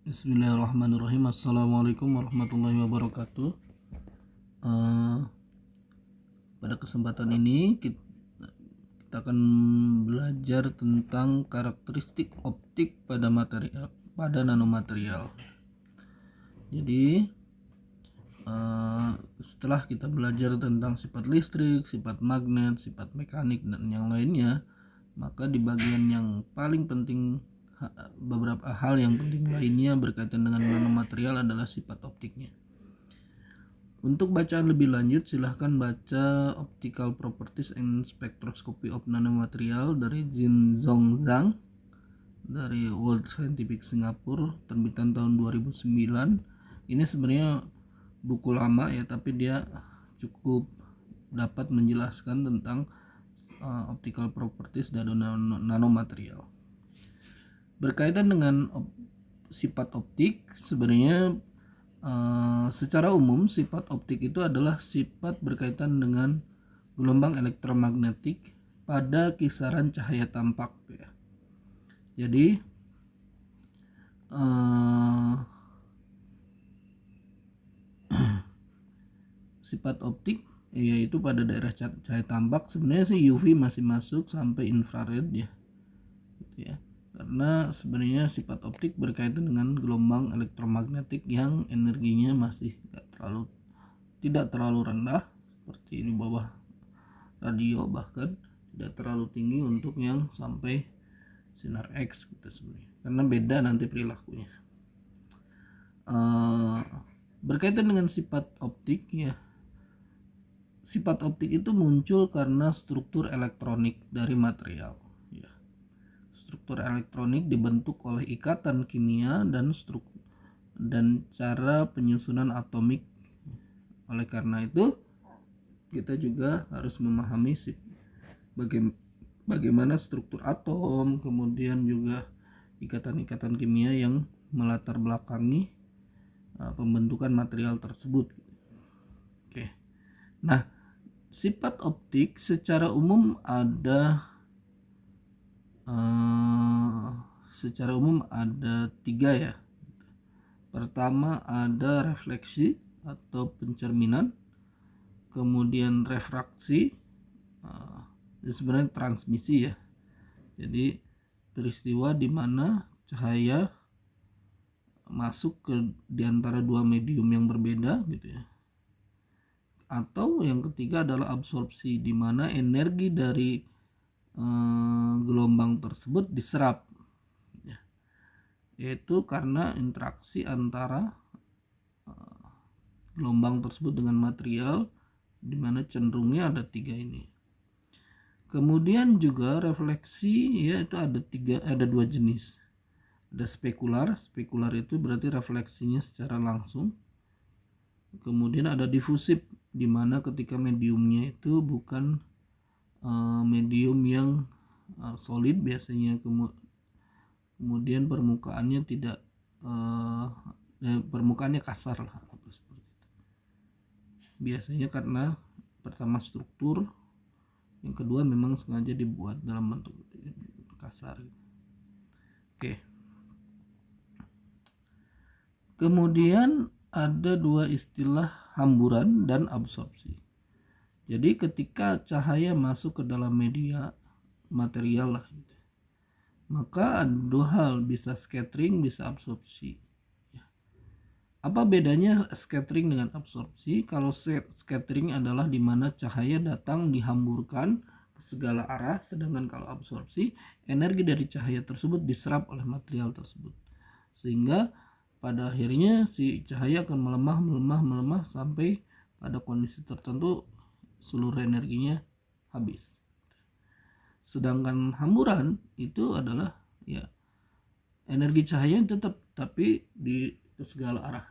Bismillahirrahmanirrahim. Assalamualaikum warahmatullahi wabarakatuh. Pada kesempatan ini kita akan belajar tentang karakteristik optik pada nanomaterial. Jadi setelah kita belajar tentang sifat listrik, sifat magnet, sifat mekanik dan yang lainnya, maka di bagian yang paling penting, beberapa hal yang penting lainnya berkaitan dengan nanomaterial adalah sifat optiknya. Untuk bacaan lebih lanjut silahkan baca Optical Properties and Spectroscopy of Nanomaterial dari Jin Zhong Zhang dari World Scientific Singapore, terbitan tahun 2009. Ini sebenarnya buku lama ya, tapi dia cukup dapat menjelaskan tentang optical properties dari nanomaterial. Berkaitan dengan sifat optik, sebenarnya secara umum sifat optik itu adalah sifat berkaitan dengan gelombang elektromagnetik pada kisaran cahaya tampak ya. Jadi sifat optik yaitu pada daerah cahaya tampak, sebenarnya sih UV masih masuk sampai infrared ya, gitu ya. Karena sebenarnya sifat optik berkaitan dengan gelombang elektromagnetik yang energinya masih tidak terlalu rendah seperti di bawah radio, bahkan tidak terlalu tinggi untuk yang sampai sinar X gitu sebenarnya, karena beda nanti perilakunya. Berkaitan dengan sifat optik ya, sifat optik itu muncul karena struktur elektronik dari material. Struktur elektronik dibentuk oleh ikatan kimia dan cara penyusunan atomik. Oleh karena itu, kita juga harus memahami bagaimana struktur atom, kemudian juga ikatan-ikatan kimia yang melatar belakangi pembentukan material tersebut. Oke. Nah, sifat optik secara umum ada tiga ya. Pertama ada refleksi atau pencerminan, kemudian refraksi, dan sebenarnya transmisi ya. Jadi peristiwa di mana cahaya masuk di antara dua medium yang berbeda gitu ya. Atau yang ketiga adalah absorpsi, di mana energi dari gelombang tersebut diserap ya, yaitu karena interaksi antara gelombang tersebut dengan material, di mana cenderungnya ada tiga ini. Kemudian juga refleksi ya, itu ada dua jenis. Ada spekular itu berarti refleksinya secara langsung. Kemudian ada difusif, di mana ketika mediumnya itu bukan medium yang solid biasanya, kemudian permukaannya permukaannya kasar lah, seperti itu. Biasanya karena pertama struktur, yang kedua memang sengaja dibuat dalam bentuk kasar. Oke. Kemudian ada dua istilah, hamburan dan absorpsi. Jadi ketika cahaya masuk ke dalam media material lah, maka ada dua hal, bisa scattering, bisa absorpsi. Apa bedanya scattering dengan absorpsi? Kalau scattering adalah di mana cahaya datang dihamburkan ke segala arah, sedangkan kalau absorpsi, energi dari cahaya tersebut diserap oleh material tersebut. Sehingga pada akhirnya si cahaya akan melemah sampai pada kondisi tertentu seluruh energinya habis. Sedangkan hamburan itu adalah ya, energi cahaya tetap tapi ke segala arah.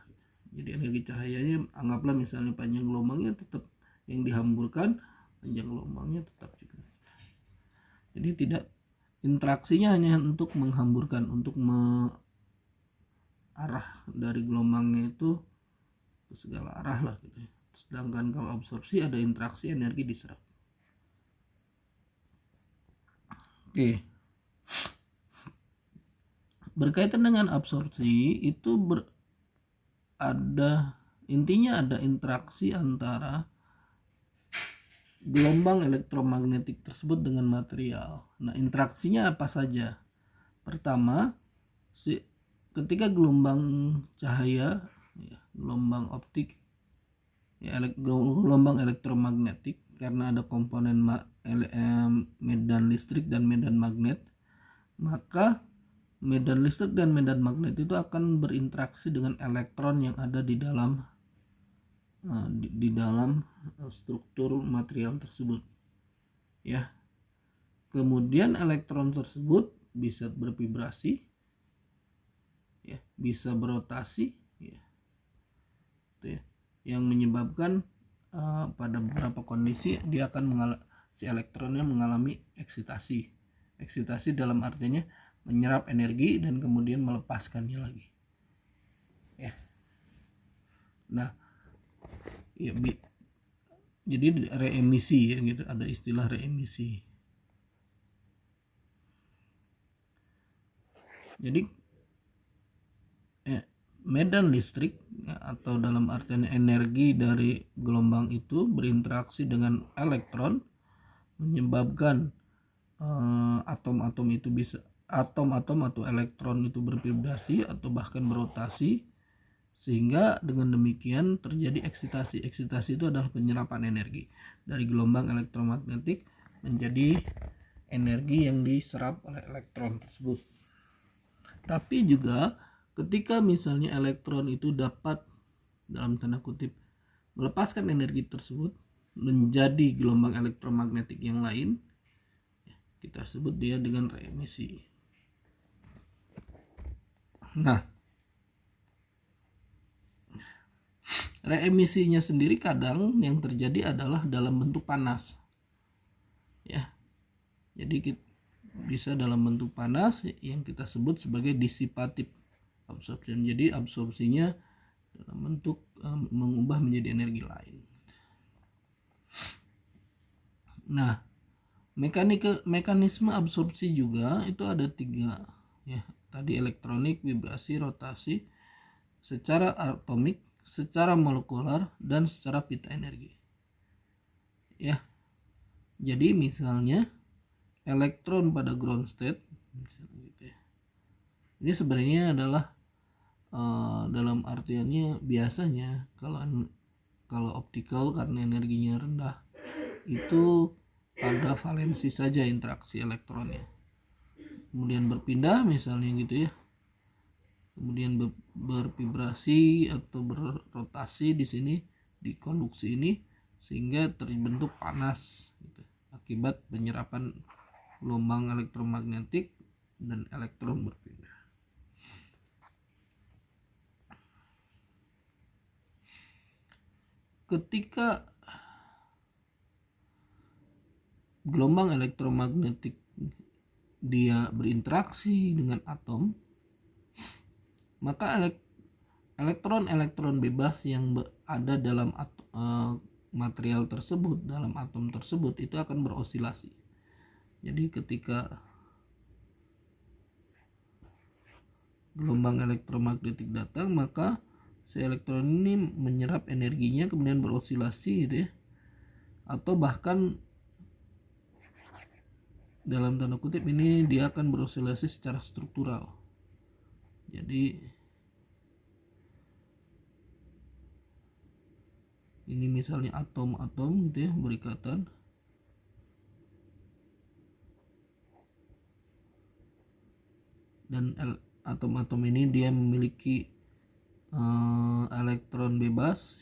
Jadi energi cahayanya, anggaplah misalnya panjang gelombangnya tetap yang dihamburkan, panjang gelombangnya tetap juga. Jadi tidak, interaksinya hanya untuk menghamburkan, untuk arah dari gelombangnya itu ke segala arah lah gitu. Sedangkan kalau absorpsi ada interaksi, energi diserap. Oke. berkaitan dengan absorpsi itu intinya ada interaksi antara gelombang elektromagnetik tersebut dengan material. Nah, interaksinya apa saja? Pertama, ketika gelombang cahaya, gelombang optik, gelombang elektromagnetik, karena ada komponen medan listrik dan medan magnet, maka medan listrik dan medan magnet itu akan berinteraksi dengan elektron yang ada di dalam struktur material tersebut, ya. Kemudian elektron tersebut bisa bervibrasi, ya, bisa berotasi, ya, itu ya, yang menyebabkan pada beberapa kondisi dia akan si elektronnya mengalami eksitasi. Eksitasi dalam artinya menyerap energi dan kemudian melepaskannya lagi, ya. Nah, ya, jadi reemisi, ya, gitu, ada istilah reemisi. Jadi medan listrik, ya, atau dalam artian energi dari gelombang itu berinteraksi dengan elektron, menyebabkan atom-atom atau elektron itu bervibrasi atau bahkan berotasi, sehingga dengan demikian terjadi eksitasi. Eksitasi itu adalah penyerapan energi dari gelombang elektromagnetik menjadi energi yang diserap oleh elektron tersebut. Tapi juga ketika misalnya elektron itu dapat, dalam tanda kutip, melepaskan energi tersebut menjadi gelombang elektromagnetik yang lain, kita sebut dia dengan reemisi. Nah, reemisinya sendiri kadang yang terjadi adalah dalam bentuk panas, ya. Jadi bisa dalam bentuk panas yang kita sebut sebagai dissipative absorption. Jadi absorpsinya dalam bentuk mengubah menjadi energi lain. Nah, mekanisme absorpsi juga itu ada 3, ya. Tadi elektronik, vibrasi, rotasi, secara atomik, secara molekular, dan secara pita energi, ya. Jadi misalnya elektron pada ground state, gitu ya, ini sebenarnya adalah dalam artiannya biasanya kalau optikal, karena energinya rendah, itu pada valensi saja interaksi elektronnya, kemudian berpindah misalnya, gitu ya, kemudian bervibrasi atau berrotasi di sini, di konduksi ini, sehingga terbentuk panas, gitu, akibat penyerapan gelombang elektromagnetik dan elektron berpindah. Ketika gelombang elektromagnetik dia berinteraksi dengan atom, maka elektron-elektron bebas yang ada dalam material tersebut, dalam atom tersebut, itu akan berosilasi. Jadi ketika gelombang elektromagnetik datang, maka si elektron ini menyerap energinya kemudian berosilasi, gitu ya, atau bahkan dalam tanda kutip ini dia akan berosilasi secara struktural. Jadi ini misalnya atom-atom, gitu ya, berikatan, dan atom-atom ini dia memiliki elektron bebas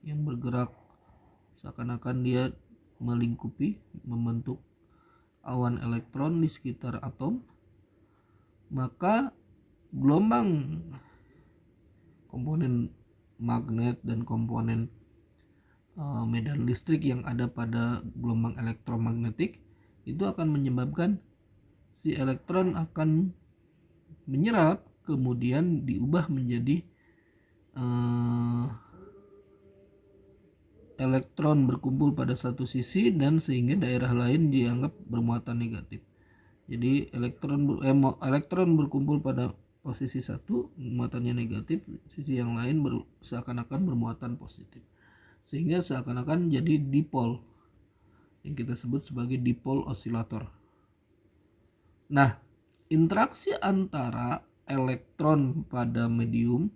yang bergerak seakan-akan dia melingkupi, membentuk awan elektron di sekitar atom. Maka gelombang komponen magnet dan komponen medan listrik yang ada pada gelombang elektromagnetik itu akan menyebabkan si elektron akan menyerap, kemudian diubah menjadi elektron berkumpul pada satu sisi, dan sehingga daerah lain dianggap bermuatan negatif. Jadi elektron berkumpul pada posisi satu muatannya negatif, sisi yang lain seakan-akan bermuatan positif, sehingga seakan-akan jadi dipol yang kita sebut sebagai dipol osilator. Nah, interaksi antara elektron pada medium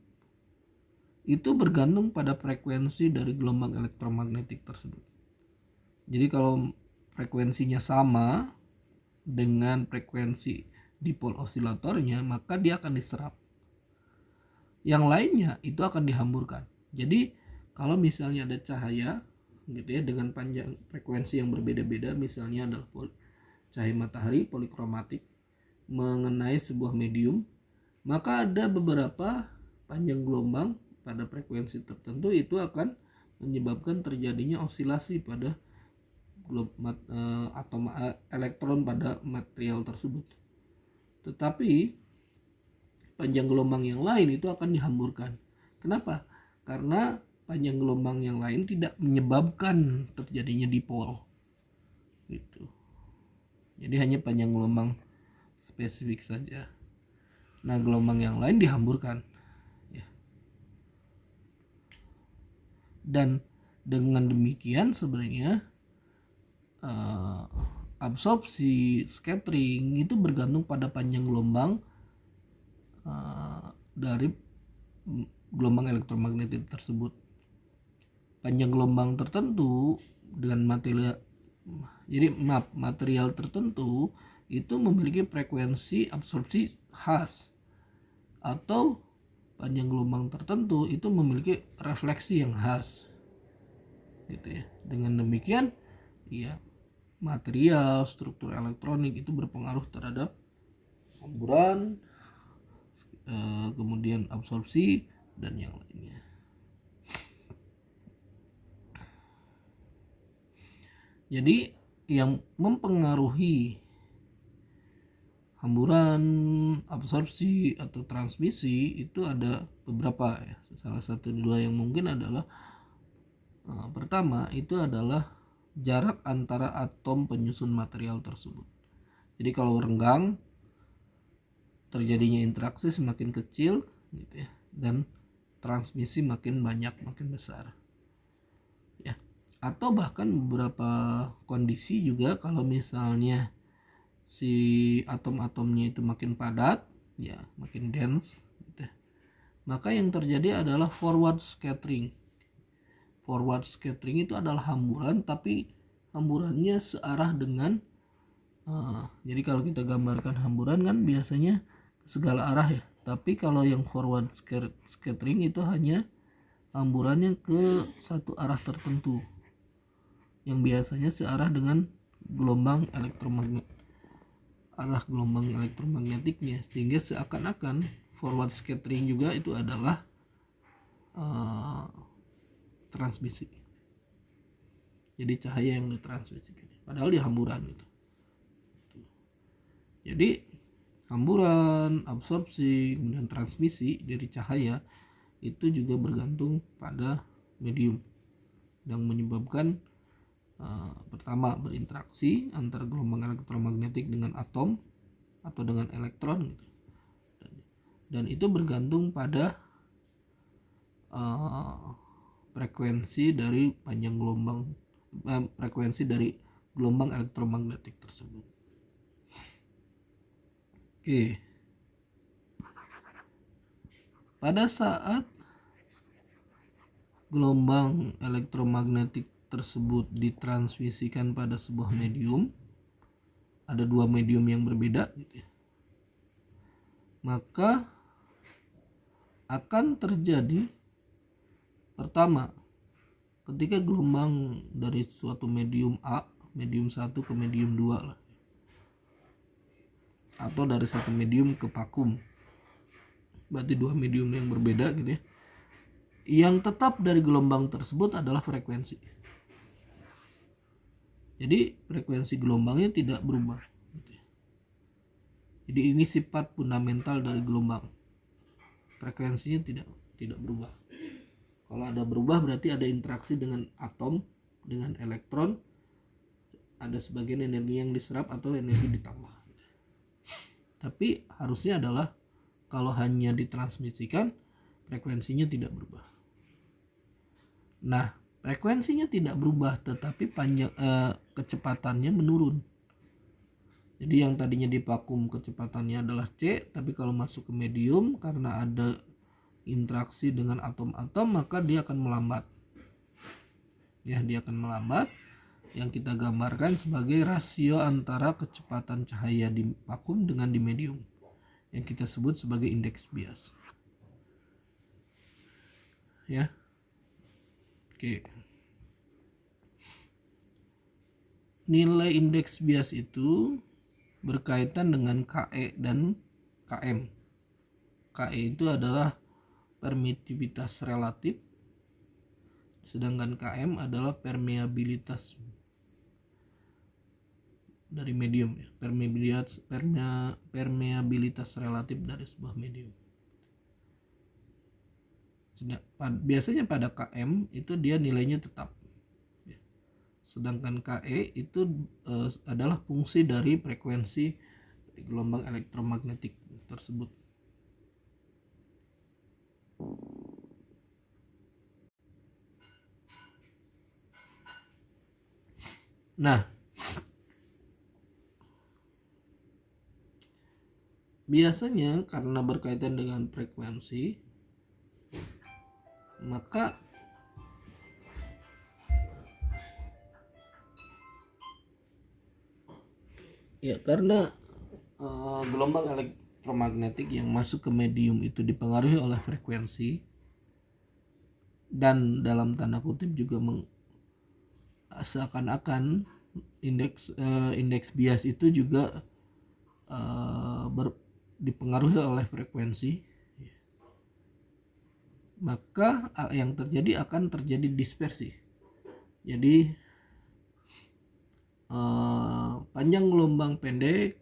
itu bergantung pada frekuensi dari gelombang elektromagnetik tersebut. Jadi kalau frekuensinya sama dengan frekuensi dipol osilatornya, maka dia akan diserap. Yang lainnya itu akan dihamburkan. Jadi kalau misalnya ada cahaya gitu ya dengan panjang frekuensi yang berbeda-beda, misalnya adalah cahaya matahari polikromatik mengenai sebuah medium, maka ada beberapa panjang gelombang pada frekuensi tertentu itu akan menyebabkan terjadinya osilasi pada atom elektron pada material tersebut. Tetapi panjang gelombang yang lain itu akan dihamburkan. Kenapa? Karena panjang gelombang yang lain tidak menyebabkan terjadinya dipol. Gitu. Jadi hanya panjang gelombang spesifik saja. Nah, gelombang yang lain dihamburkan. Ya. Dan dengan demikian sebenarnya absorpsi, scattering itu bergantung pada panjang gelombang dari gelombang elektromagnetik tersebut. Panjang gelombang tertentu dengan material tertentu itu memiliki frekuensi absorpsi khas, atau panjang gelombang tertentu itu memiliki refleksi yang khas, gitu ya. Dengan demikian, ya, material, struktur elektronik itu berpengaruh terhadap hamburan, kemudian absorpsi dan yang lainnya. Jadi yang mempengaruhi hamburan, absorpsi atau transmisi itu ada beberapa ya. Salah satu dua yang mungkin adalah pertama itu adalah jarak antara atom penyusun material tersebut. Jadi kalau renggang terjadinya interaksi semakin kecil gitu ya, dan transmisi makin banyak, makin besar. Ya. Atau bahkan beberapa kondisi juga kalau misalnya si atom-atomnya itu makin padat, ya, makin dense gitu, maka yang terjadi adalah forward scattering. Forward scattering itu adalah hamburan, tapi hamburannya searah dengan jadi kalau kita gambarkan hamburan kan biasanya segala arah ya, tapi kalau yang forward scattering itu hanya hamburannya ke satu arah tertentu yang biasanya searah dengan gelombang elektromagnetiknya, sehingga seakan-akan forward scattering juga itu adalah transmisi. Jadi cahaya yang ditransmisikan, padahal dia hamburan gitu. Jadi hamburan, absorpsi, kemudian transmisi dari cahaya itu juga bergantung pada medium yang menyebabkan pertama berinteraksi antara gelombang elektromagnetik dengan atom atau dengan elektron gitu. Dan itu bergantung pada frekuensi dari panjang gelombang frekuensi dari gelombang elektromagnetik tersebut. Oke. Pada saat gelombang elektromagnetik tersebut ditransmisikan pada sebuah medium, ada dua medium yang berbeda gitu ya, maka akan terjadi pertama ketika gelombang dari suatu medium A, medium 1 ke medium 2 lah, atau dari satu medium ke vakum, berarti dua medium yang berbeda gitu ya. Yang tetap dari gelombang tersebut adalah frekuensi. Jadi frekuensi gelombangnya tidak berubah gitu ya. Jadi ini sifat fundamental dari gelombang, frekuensinya tidak berubah. Kalau ada berubah berarti ada interaksi dengan atom, dengan elektron, ada sebagian energi yang diserap atau energi ditambah. Tapi harusnya adalah Kalau hanya ditransmisikan, frekuensinya tidak berubah. Nah, frekuensinya tidak berubah tetapi kecepatannya menurun. Jadi yang tadinya di vakum kecepatannya adalah C, tapi kalau masuk ke medium karena ada interaksi dengan atom-atom maka dia akan melambat. Ya, dia akan melambat, yang kita gambarkan sebagai rasio antara kecepatan cahaya di vakum dengan di medium, yang kita sebut sebagai indeks bias. Ya. Oke. Nilai indeks bias itu berkaitan dengan KE dan KM. KE itu adalah permitivitas relatif, sedangkan KM adalah permeabilitas dari medium, ya. Permeabilitas relatif dari sebuah medium. Biasanya pada KM itu dia nilainya tetap, sedangkan KE itu adalah fungsi dari frekuensi gelombang elektromagnetik tersebut. Nah, biasanya karena berkaitan dengan frekuensi, maka ya karena gelombang elektromagnetik yang masuk ke medium itu dipengaruhi oleh frekuensi, dan dalam tanda kutip juga seakan-akan indeks bias itu juga dipengaruhi oleh frekuensi, maka yang terjadi akan terjadi dispersi. Jadi panjang gelombang pendek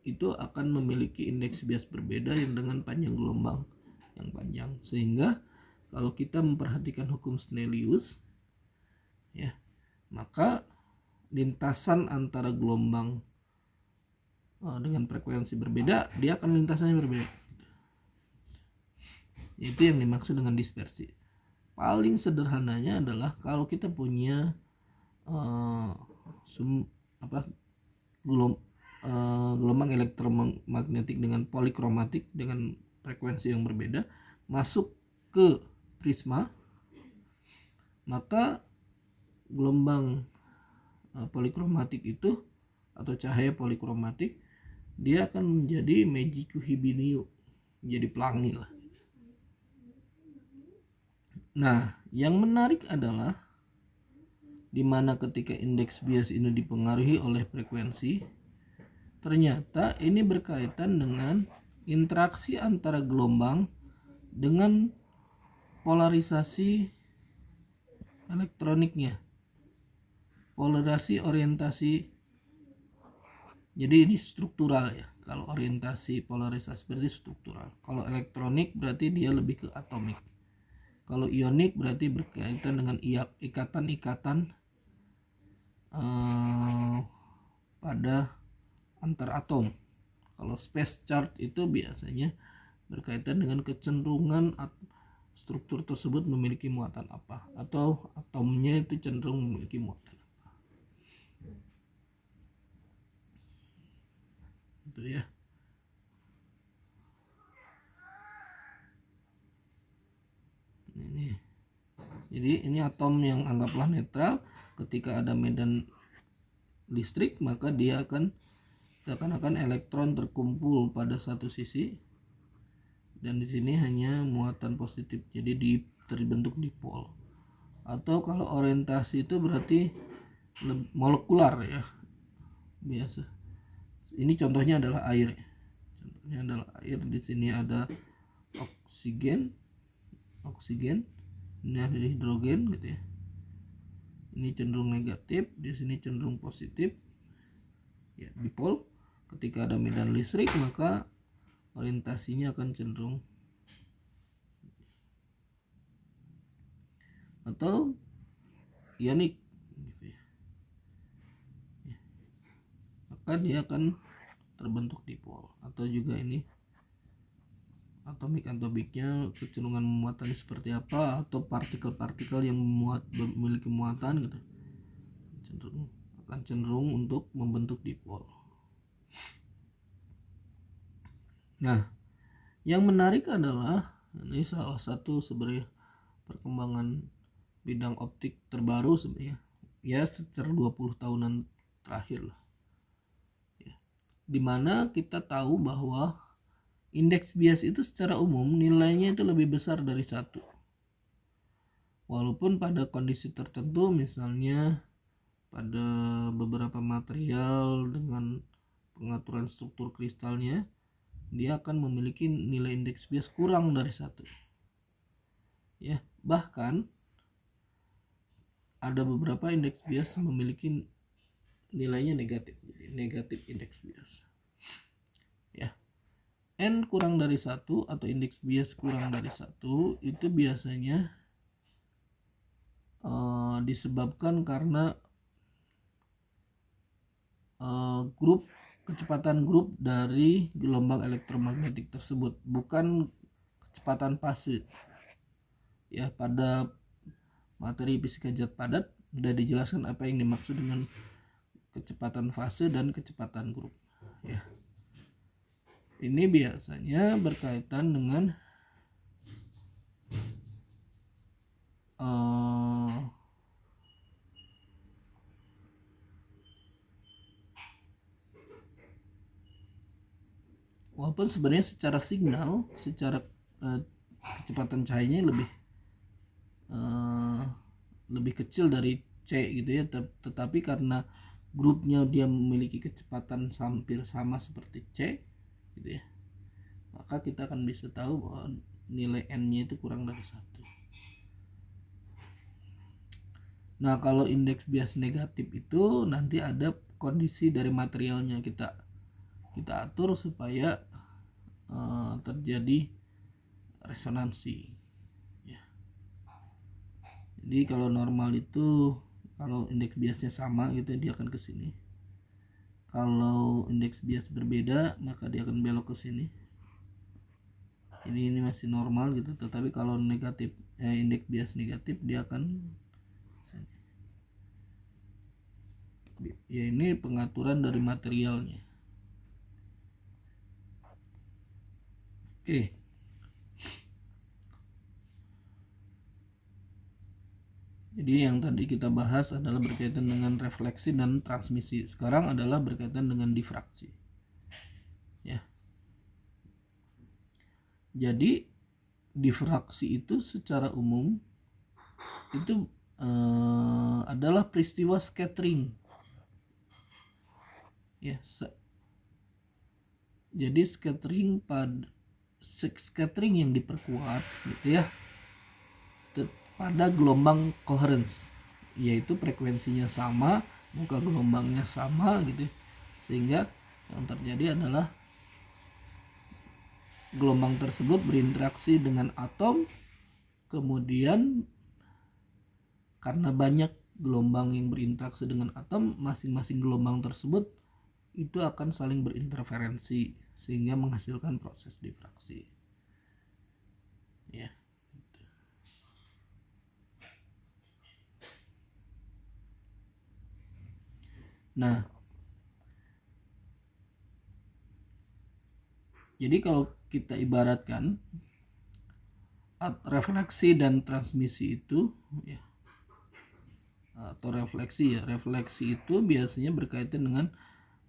itu akan memiliki indeks bias berbeda yang dengan panjang gelombang yang panjang, sehingga kalau kita memperhatikan hukum Snellius, ya, maka lintasan antara gelombang dengan frekuensi berbeda, dia akan lintasannya berbeda. Itu yang dimaksud dengan dispersi. Paling sederhananya adalah kalau kita punya gelombang elektromagnetik dengan polikromatik dengan frekuensi yang berbeda masuk ke prisma, maka gelombang polikromatik itu atau cahaya polikromatik dia akan menjadi Meiji Kuhibinyu, menjadi pelangi lah. Nah, yang menarik adalah dimana ketika indeks bias ini dipengaruhi oleh frekuensi, ternyata ini berkaitan dengan interaksi antara gelombang dengan polarisasi elektroniknya, polarisasi orientasi. Jadi ini struktural, ya. Kalau orientasi polarisasi berarti struktural. Kalau elektronik berarti dia lebih ke atomik. Kalau ionik berarti berkaitan dengan ikatan-ikatan pada antar atom. Kalau space charge itu biasanya berkaitan dengan kecenderungan struktur tersebut memiliki muatan apa, atau atomnya itu cenderung memiliki muatan apa. Itu ya. Ini. Jadi ini atom yang anggaplah netral, ketika ada medan listrik maka dia akan seakan-akan elektron terkumpul pada satu sisi, dan di sini hanya muatan positif, jadi terbentuk dipol. Atau kalau orientasi itu berarti molekular, ya, biasa. Ini contohnya adalah air. Contohnya adalah air. Di sini ada oksigen, ini ada hidrogen, gitu ya. Ini cenderung negatif, di sini cenderung positif, ya, dipol. Ketika ada medan listrik maka orientasinya akan cenderung, atau ionik, gitu ya. Maka dia akan terbentuk dipol. Atau juga ini atomiknya kecenderungan muatannya seperti apa, atau partikel-partikel yang memiliki muatan gitu akan cenderung untuk membentuk dipol. Nah, yang menarik adalah ini salah satu sebenarnya perkembangan bidang optik terbaru sebenarnya ya sekitar 20 tahunan terakhir lah. Ya. Dimana kita tahu bahwa indeks bias itu secara umum nilainya itu lebih besar dari 1. Walaupun pada kondisi tertentu, misalnya pada beberapa material dengan pengaturan struktur kristalnya, dia akan memiliki nilai indeks bias kurang dari 1. Ya, bahkan ada beberapa indeks bias memiliki nilainya negatif, negatif indeks bias. Ya. N kurang dari 1 atau indeks bias kurang dari 1 itu biasanya disebabkan karena kecepatan grup dari gelombang elektromagnetik tersebut, bukan kecepatan fase. Ya, pada materi fisika zat padat sudah dijelaskan apa yang dimaksud dengan kecepatan fase dan kecepatan grup. Ya. Ini biasanya berkaitan dengan walaupun sebenarnya secara signal, secara kecepatan cahayanya lebih kecil dari C gitu ya, tetapi karena grupnya dia memiliki kecepatan hampir sama seperti C gitu ya, maka kita akan bisa tahu bahwa nilai N-nya itu kurang dari 1. Nah, kalau indeks bias negatif itu nanti ada kondisi dari materialnya kita atur supaya terjadi resonansi. Ya. Jadi kalau normal itu kalau indeks biasnya sama gitu dia akan ke sini. Kalau indeks bias berbeda maka dia akan belok ke sini. Ini masih normal gitu, tetapi kalau negatif indeks bias negatif dia akan sini. Ya, ini pengaturan dari materialnya. Oke. Jadi yang tadi kita bahas adalah berkaitan dengan refleksi dan transmisi. Sekarang adalah berkaitan dengan difraksi. Ya. Jadi difraksi itu secara umum itu adalah peristiwa scattering. Ya. Jadi scattering yang diperkuat gitu ya pada gelombang coherence, yaitu frekuensinya sama, muka gelombangnya sama gitu, sehingga yang terjadi adalah gelombang tersebut berinteraksi dengan atom, kemudian karena banyak gelombang yang berinteraksi dengan atom, masing-masing gelombang tersebut itu akan saling berinterferensi sehingga menghasilkan proses difraksi. Ya. Nah, jadi kalau kita ibaratkan refleksi dan transmisi itu ya, atau refleksi itu biasanya berkaitan dengan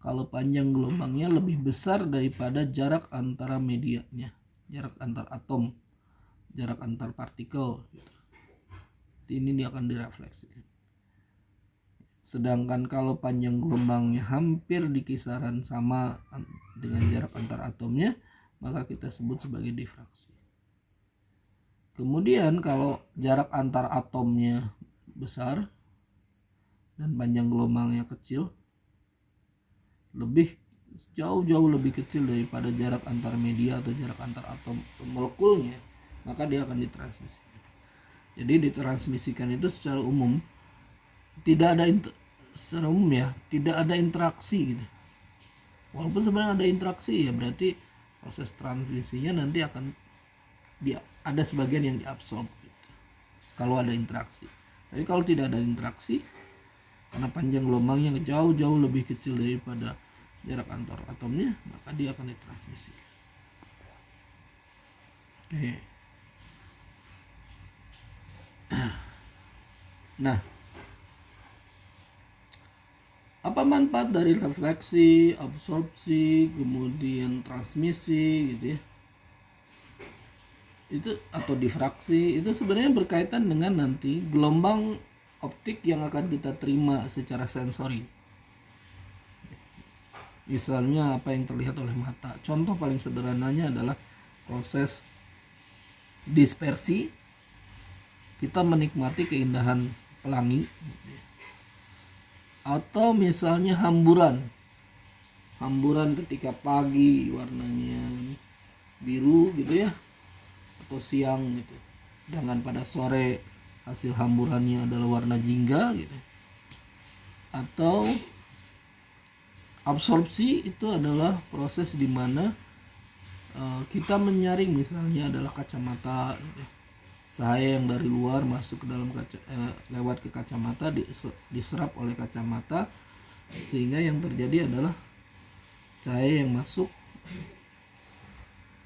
kalau panjang gelombangnya lebih besar daripada jarak antara medianya, jarak antar atom, jarak antar partikel gitu. Ini dia akan direfleksikan. Sedangkan kalau panjang gelombangnya hampir di kisaran sama dengan jarak antar atomnya, maka kita sebut sebagai difraksi. Kemudian kalau jarak antar atomnya besar dan panjang gelombangnya kecil, jauh lebih kecil daripada jarak antar media atau jarak antar atom molekulnya, maka dia akan ditransmisikan. Jadi ditransmisikan itu secara umum tidak ada tidak ada interaksi gitu. Walaupun sebenarnya ada interaksi ya berarti proses transmisinya nanti akan ada sebagian yang diabsorb gitu, kalau ada interaksi. Tapi kalau tidak ada interaksi, karena panjang gelombangnya jauh-jauh lebih kecil daripada jarak antar atomnya, maka dia akan ditransmisi. Oke. Nah, apa manfaat dari refleksi, absorpsi, kemudian transmisi gitu ya? Itu atau difraksi itu sebenarnya berkaitan dengan nanti gelombang optik yang akan kita terima secara sensori. Misalnya apa yang terlihat oleh mata. Contoh paling sederhananya adalah proses dispersi. Kita menikmati keindahan pelangi. Atau misalnya hamburan. Hamburan ketika pagi warnanya biru gitu ya, atau siang gitu. Sedangkan pada sore hasil hamburannya adalah warna jingga gitu. Atau absorpsi itu adalah proses di mana kita menyaring, misalnya adalah kacamata gitu. Cahaya yang dari luar masuk ke dalam lewat ke kacamata, diserap oleh kacamata, sehingga yang terjadi adalah cahaya yang masuk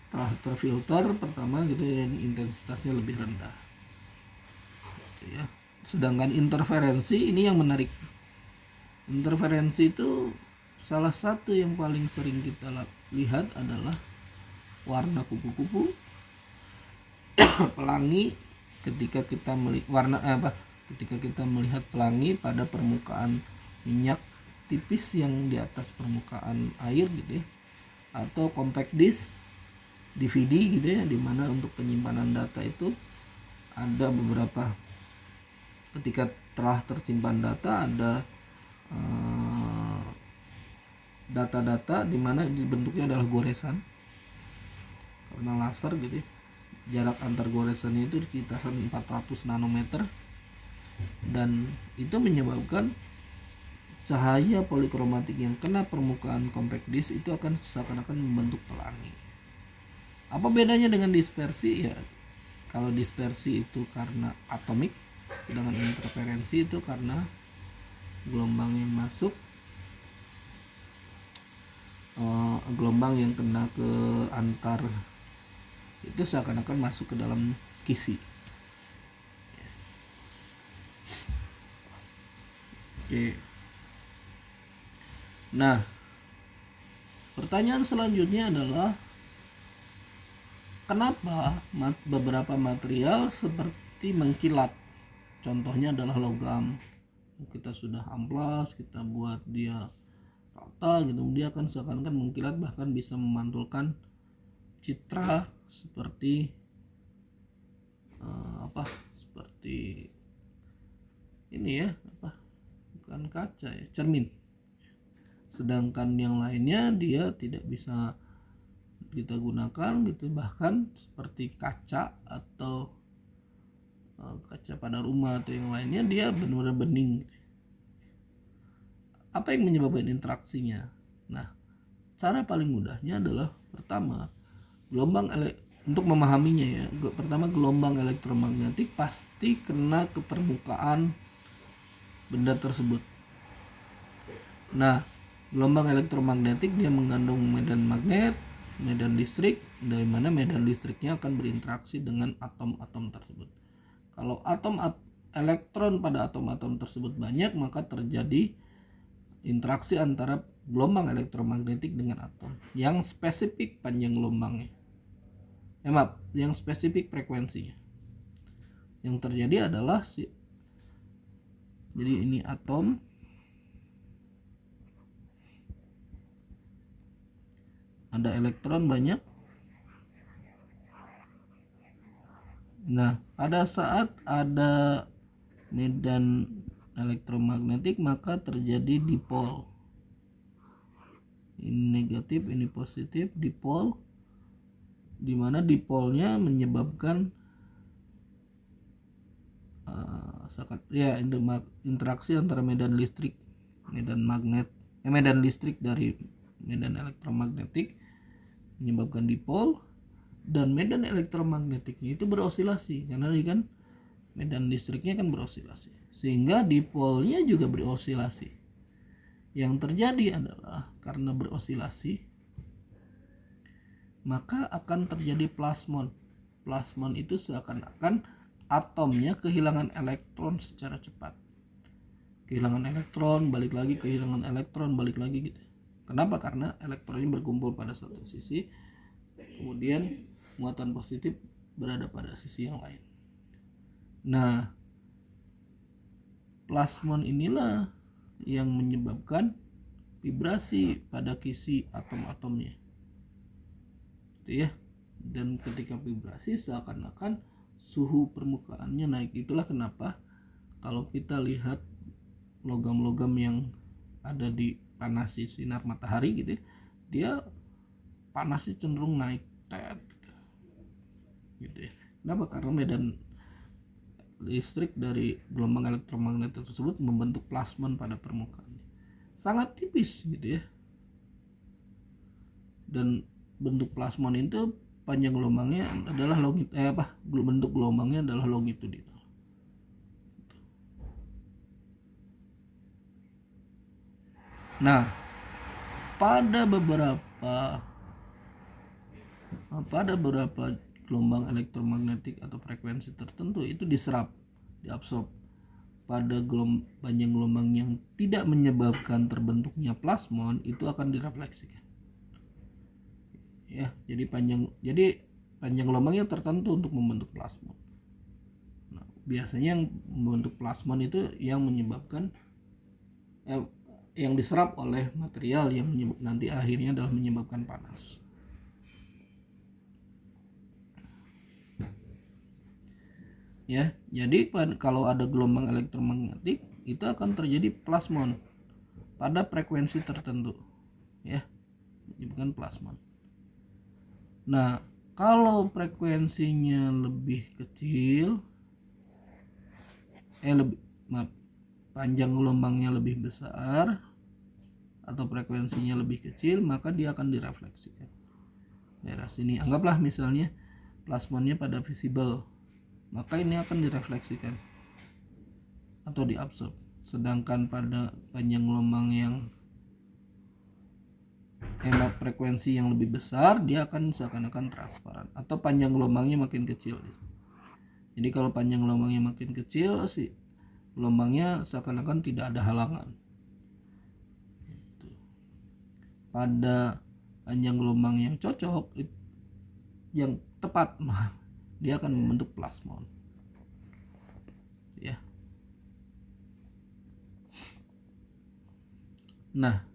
telah terfilter pertama gitu dan intensitasnya lebih rendah gitu ya. Sedangkan interferensi ini yang menarik. Interferensi itu salah satu yang paling sering kita lihat adalah warna kupu-kupu, pelangi ketika kita melihat ketika kita melihat pelangi pada permukaan minyak tipis yang di atas permukaan air gitu ya, atau compact disc DVD gitu ya, dimana untuk penyimpanan data itu ada beberapa, ketika telah tersimpan data ada data-data dimana bentuknya adalah goresan karena laser gitu ya. Jarak antar goresannya itu sekitaran 400 nanometer, dan itu menyebabkan cahaya polikromatik yang kena permukaan compact disc itu akan seakan-akan membentuk pelangi. Apa bedanya dengan dispersi? Ya, kalau dispersi itu karena atomik, sedangkan interferensi itu karena gelombang yang masuk, gelombang yang kena ke antar itu seakan-akan masuk ke dalam kisi. Oke. Nah, pertanyaan selanjutnya adalah kenapa beberapa material seperti mengkilat? Contohnya adalah logam. Kita sudah amplas, kita buat dia rata gitu, dia akan seakan-akan mengkilat, bahkan bisa memantulkan citra seperti seperti ini ya, bukan kaca ya, cermin. Sedangkan yang lainnya dia tidak bisa kita gunakan gitu, bahkan seperti kaca atau kaca pada rumah atau yang lainnya dia benar-benar bening. Apa yang menyebabkan interaksinya? Nah, cara paling mudahnya adalah pertama, untuk memahaminya ya, pertama gelombang elektromagnetik pasti kena ke permukaan benda tersebut. Nah, gelombang elektromagnetik dia mengandung medan magnet, medan listrik, dari mana medan listriknya akan berinteraksi dengan atom-atom tersebut. Kalau elektron pada atom-atom tersebut banyak, maka terjadi interaksi antara gelombang elektromagnetik dengan atom yang spesifik panjang gelombangnya. Yang spesifik frekuensinya. Yang terjadi adalah jadi ini atom, ada elektron banyak. Nah, pada saat ada medan elektromagnetik maka terjadi dipol. Ini negatif, ini positif, dipol, di mana dipolnya menyebabkan interaksi antara medan listrik dari medan elektromagnetik menyebabkan dipol, Dan medan elektromagnetiknya itu berosilasi, karena ini kan medan listriknya kan berosilasi, sehingga dipolnya juga berosilasi. Yang terjadi adalah karena berosilasi, maka akan terjadi plasmon. Plasmon itu seakan-akan atomnya kehilangan elektron secara cepat. Kehilangan elektron, balik lagi, kehilangan elektron, balik lagi gitu. Kenapa? Karena elektronnya berkumpul pada satu sisi, kemudian muatan positif berada pada sisi yang lain. Nah, plasmon inilah yang menyebabkan vibrasi pada kisi atom-atomnya. Itu ya. Dan ketika vibrasi seakan-akan suhu permukaannya naik. Itulah kenapa kalau kita lihat logam-logam yang ada di panasi sinar matahari gitu, dia panasnya cenderung naik gitu ya. Kenapa? Karena medan listrik dari gelombang elektromagnetik tersebut membentuk plasmon pada permukaannya. Sangat tipis gitu ya. Dan bentuk plasmon itu panjang gelombangnya adalah bentuk gelombangnya adalah longitudinal. Nah, pada beberapa gelombang elektromagnetik atau frekuensi tertentu itu diserap, diabsorb. Pada panjang gelombang yang tidak menyebabkan terbentuknya plasmon itu akan direfleksikan. Ya, jadi panjang gelombangnya tertentu untuk membentuk plasmon. Nah, biasanya yang membentuk plasmon itu yang menyebabkan yang diserap oleh material yang nanti akhirnya adalah menyebabkan panas. Ya, jadi kalau ada gelombang elektromagnetik itu akan terjadi plasmon pada frekuensi tertentu, ya, menyebabkan plasmon. Nah, kalau frekuensinya lebih kecil, panjang gelombangnya lebih besar atau frekuensinya lebih kecil, maka dia akan direfleksikan. Daerah sini, anggaplah misalnya plasmonnya pada visible, maka ini akan direfleksikan atau diabsorb. Sedangkan pada panjang gelombang yang frekuensi yang lebih besar, dia akan seakan-akan transparan atau panjang gelombangnya makin kecil. Jadi kalau panjang gelombangnya makin kecil, sih gelombangnya seakan-akan tidak ada halangan. Pada panjang gelombang yang cocok, yang tepat, dia akan membentuk plasmon. Ya. Nah,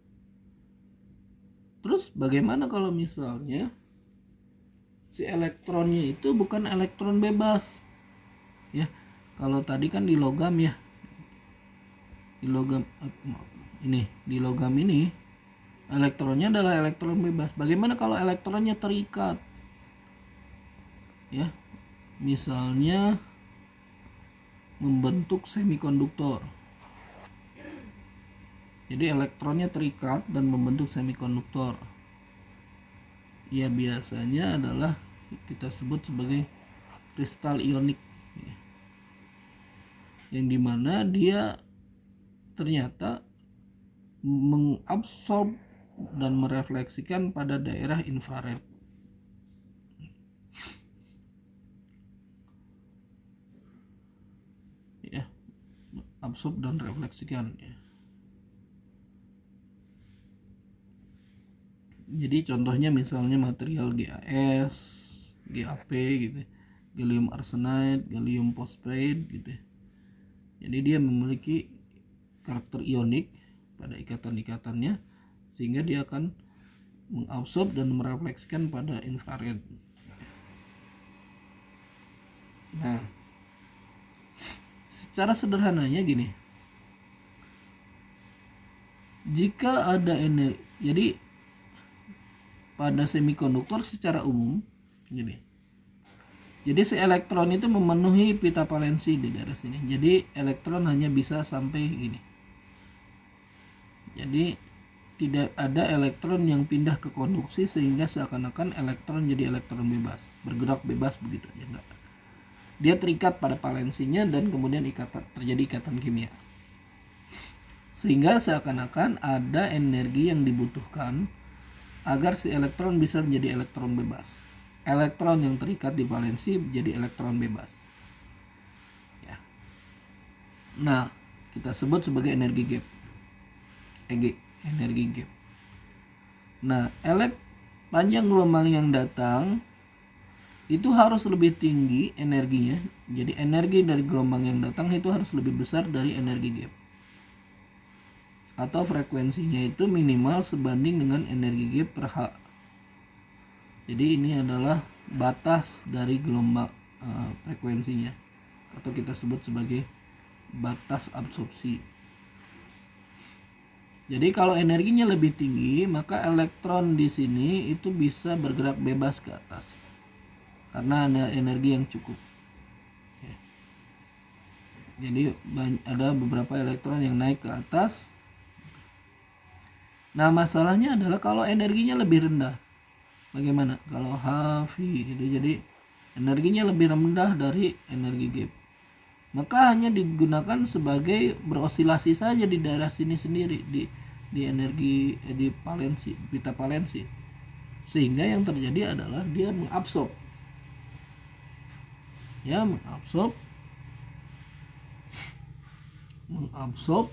terus bagaimana kalau misalnya si elektronnya itu bukan elektron bebas? Ya, kalau tadi kan di logam ya, di logam ini elektronnya adalah elektron bebas. Bagaimana kalau elektronnya terikat? Ya, misalnya membentuk semikonduktor. Jadi elektronnya terikat dan membentuk semikonduktor. Ya, biasanya adalah kita sebut sebagai kristal ionik, ya, yang dimana dia ternyata mengabsorb dan merefleksikan pada daerah infrared. Ya, absorb dan refleksikan, ya. Jadi contohnya misalnya material GAS, GAP gitu, gallium arsenide, gallium phosphide gitu. Jadi dia memiliki karakter ionik pada ikatan-ikatannya, sehingga dia akan mengabsorb dan merefleksikan pada infrared. Nah, secara sederhananya gini, jika ada energi, jadi pada semikonduktor secara umum gini, jadi si elektron itu memenuhi pita valensi di daerah sini. Jadi elektron hanya bisa sampai gini. Jadi tidak ada elektron yang pindah ke konduksi sehingga seakan-akan elektron jadi elektron bebas, bergerak bebas begitu aja, enggak. Dia terikat pada valensinya dan kemudian terjadi ikatan kimia. Sehingga seakan-akan ada energi yang dibutuhkan agar si elektron bisa menjadi elektron bebas. Elektron yang terikat di valensi menjadi elektron bebas. Ya. Nah, kita sebut sebagai energi gap. EG, energi gap. Nah, panjang gelombang yang datang itu harus lebih tinggi energinya. Jadi energi dari gelombang yang datang itu harus lebih besar dari energi gap. Atau frekuensinya itu minimal sebanding dengan energi gap per H. Jadi ini adalah batas dari gelombang frekuensinya, atau kita sebut sebagai batas absorpsi. Jadi kalau energinya lebih tinggi, maka elektron di sini itu bisa bergerak bebas ke atas karena ada energi yang cukup. Jadi ada beberapa elektron yang naik ke atas. Nah, masalahnya adalah kalau energinya lebih rendah. Bagaimana? Kalau HV gitu, jadi energinya lebih rendah dari energi gap. Maka hanya digunakan sebagai berosilasi saja di daerah sini sendiri, di energi di valensi, pita valensi. Sehingga yang terjadi adalah dia mengabsorb. Ya, mengabsorb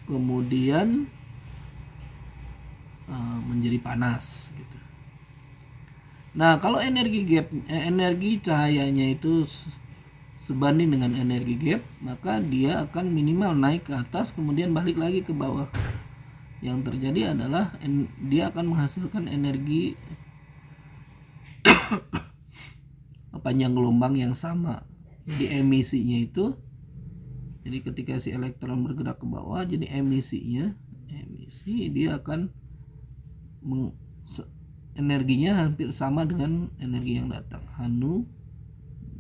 kemudian menjadi panas gitu. Nah, kalau energi cahayanya itu sebanding dengan energi gap, maka dia akan minimal naik ke atas kemudian balik lagi ke bawah. Yang terjadi adalah dia akan menghasilkan energi panjang gelombang yang sama. Jadi emisinya itu, jadi ketika si elektron bergerak ke bawah, jadi emisi dia akan energinya hampir sama dengan energi yang datang. Hanu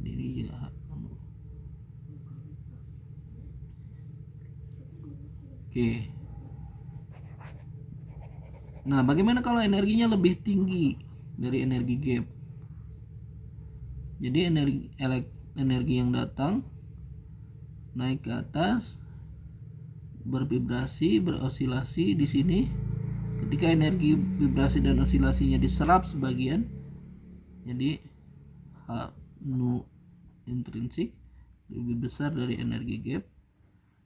ini juga Hanu. Oke. Nah, bagaimana kalau energinya lebih tinggi dari energi gap? Jadi energi yang datang naik ke atas, bervibrasi, berosilasi di sini. Ketika energi vibrasi dan osilasinya diserap sebagian, jadi H nu intrinsik lebih besar dari energi gap.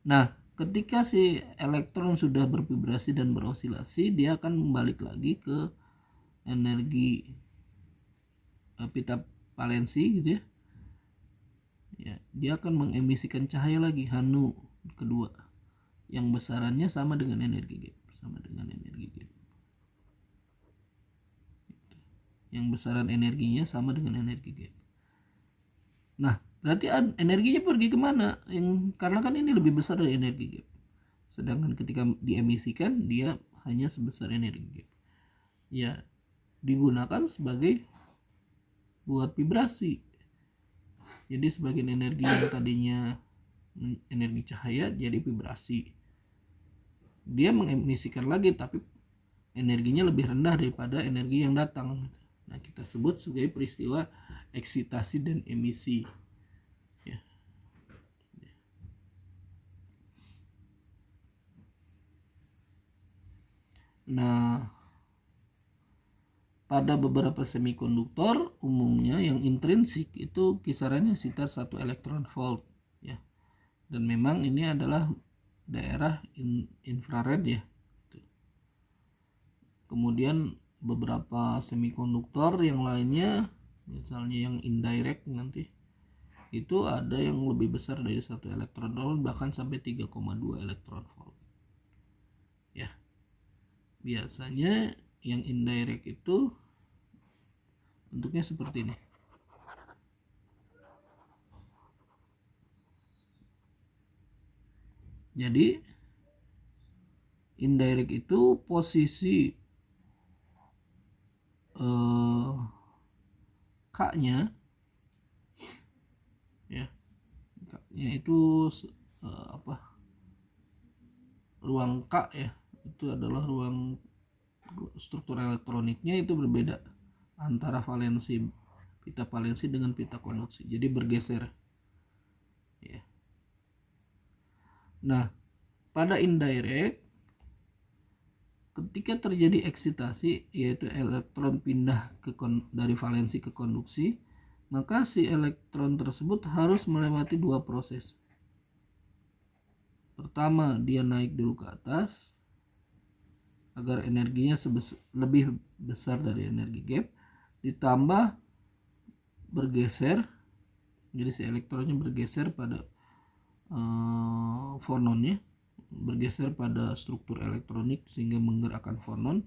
Nah, ketika si elektron sudah bervibrasi dan berosilasi, dia akan balik lagi ke energi pita valensi gitu ya. Ya, dia akan mengemisikan cahaya lagi, Hanu kedua, yang besarannya sama dengan energi gap, yang besaran energinya sama dengan energi gap. Nah, berarti energinya pergi kemana? Karena kan ini lebih besar dari energi gap. Sedangkan ketika diemisikan dia hanya sebesar energi gap. Ya, digunakan sebagai buat vibrasi. Jadi sebagian energi yang tadinya energi cahaya jadi vibrasi. Dia mengemisikan lagi tapi energinya lebih rendah daripada energi yang datang. Nah, kita sebut sebagai peristiwa eksitasi dan emisi. Ya. Nah, pada beberapa semikonduktor umumnya yang intrinsik itu kisarannya sekitar 1 elektron volt ya. Dan memang ini adalah daerah infrared ya. Kemudian beberapa semikonduktor yang lainnya, misalnya yang indirect nanti, itu ada yang lebih besar dari 1 elektron volt, bahkan sampai 3,2 elektron volt. Ya. Biasanya yang indirect itu bentuknya seperti ini. Jadi indirect itu posisi K-nya ya, K-nya itu ruang K ya, itu adalah ruang struktur elektroniknya itu berbeda antara valensi, pita valensi dengan pita konduksi, jadi bergeser ya. Nah, pada indirect, ketika terjadi eksitasi, yaitu elektron pindah dari valensi ke konduksi, maka si elektron tersebut harus melewati dua proses. Pertama, dia naik dulu ke atas agar energinya lebih besar dari energi gap, ditambah bergeser, jadi si elektronnya bergeser pada fononnya, bergeser pada struktur elektronik sehingga menggerakkan fonon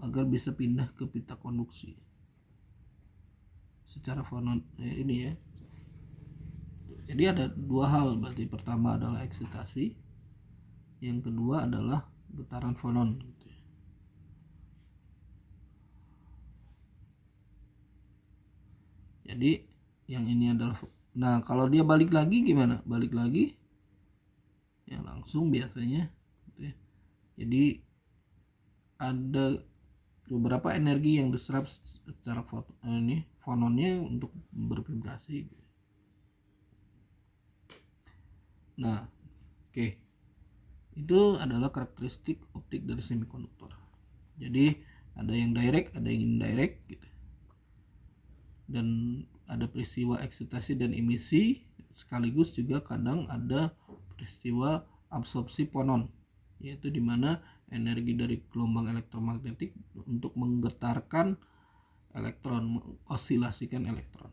agar bisa pindah ke pita konduksi secara fonon ini ya. Jadi ada dua hal, berarti pertama adalah eksitasi, yang kedua adalah getaran fonon gitu ya. Jadi yang ini adalah, nah kalau dia balik lagi gimana? Balik lagi ya langsung biasanya gitu ya. Jadi ada beberapa energi yang diserap secara fononnya untuk bervibrasi. Nah, oke. Itu adalah karakteristik optik dari semikonduktor. Jadi ada yang direct, ada yang indirect gitu. Dan ada peristiwa eksitasi dan emisi, sekaligus juga kadang ada peristiwa absorpsi fonon, yaitu di mana energi dari gelombang elektromagnetik untuk menggetarkan elektron, mengosilasikan elektron.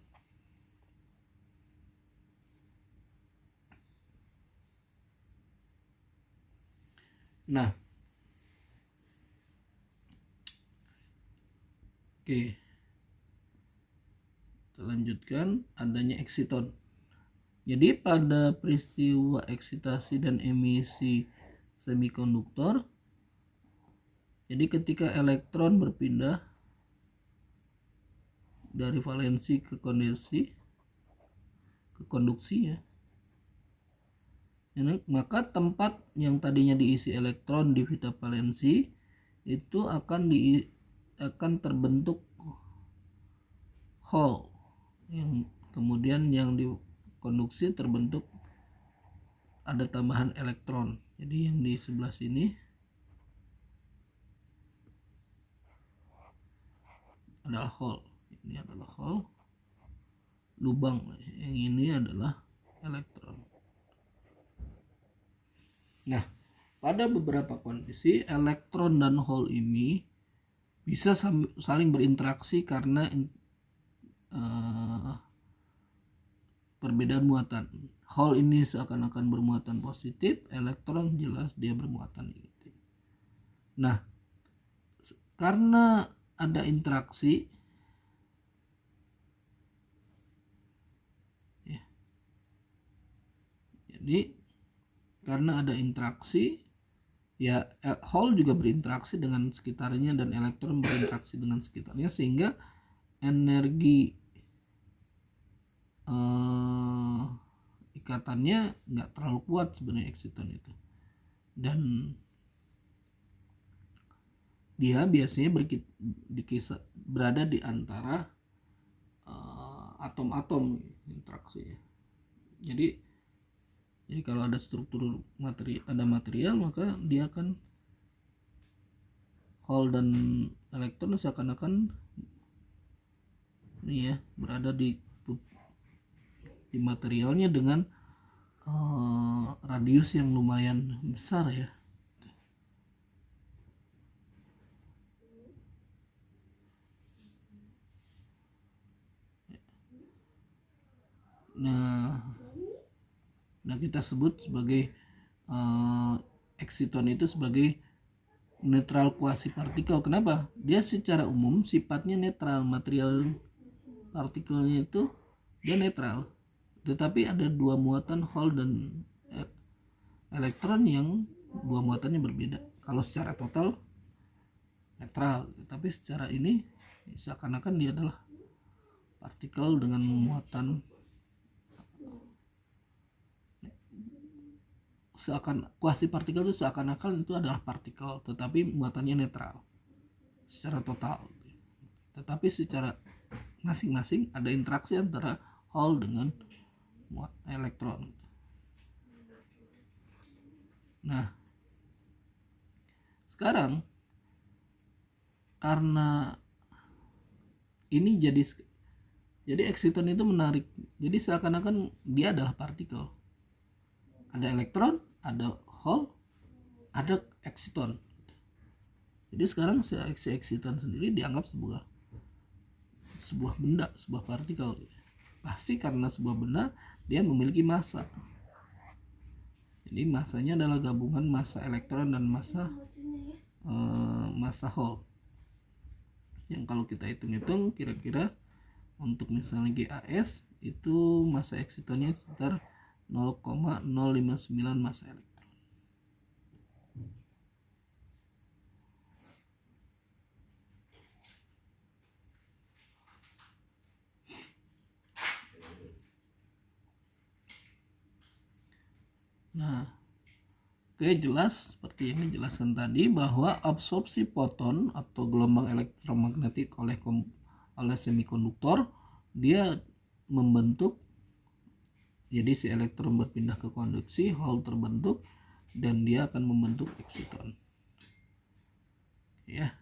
Nah, oke. Kita lanjutkan adanya eksiton. Jadi pada peristiwa eksitasi dan emisi semikonduktor, jadi ketika elektron berpindah dari valensi ke konduksi ya, maka tempat yang tadinya diisi elektron di pita valensi itu akan terbentuk hole, yang kemudian yang di konduksi terbentuk ada tambahan elektron. Jadi yang di sebelah sini adalah hole, ini adalah hole, lubang, yang ini adalah elektron. Nah, pada beberapa kondisi elektron dan hole ini bisa saling berinteraksi karena perbedaan muatan. Hole ini seakan-akan bermuatan positif, elektron jelas dia bermuatan negatif. Nah, karena ada interaksi ya, jadi karena ada interaksi ya, hole juga berinteraksi dengan sekitarnya dan elektron berinteraksi dengan sekitarnya, sehingga energi ikatannya nggak terlalu kuat sebenarnya eksiton itu, dan dia biasanya berada di antara atom-atom interaksi ya. Jadi kalau ada struktur material maka dia akan hole dan elektron seakan-akan ini ya berada di materialnya dengan radius yang lumayan besar ya. Nah kita sebut sebagai eksiton itu sebagai netral kuasi partikel. Kenapa? Dia secara umum sifatnya netral, material partikelnya itu dia netral, tetapi ada dua muatan hole dan elektron yang dua muatannya berbeda. Kalau secara total netral, tapi secara ini seakan-akan dia adalah partikel dengan muatan kuasi partikel itu seakan-akan itu adalah partikel, tetapi muatannya netral secara total. Tetapi secara masing-masing ada interaksi antara Hall dengan elektron. Nah, sekarang karena ini jadi eksiton itu menarik. Jadi seakan-akan dia adalah partikel. Ada elektron, ada Hall, ada eksiton. Jadi sekarang si eksiton sendiri dianggap sebuah benda, sebuah partikel. Pasti karena sebuah benda dia memiliki massa. Jadi massanya adalah gabungan massa elektron dan massa Hall. Yang kalau kita hitung-hitung kira-kira untuk misalnya GAS itu massa eksitonnya sekitar 0,059 massa elektron. Nah, oke, jelas seperti yang dijelaskan tadi bahwa absorpsi foton atau gelombang elektromagnetik oleh semikonduktor dia membentuk, jadi si elektron berpindah ke konduksi, Hall terbentuk dan dia akan membentuk eksiton. Ya.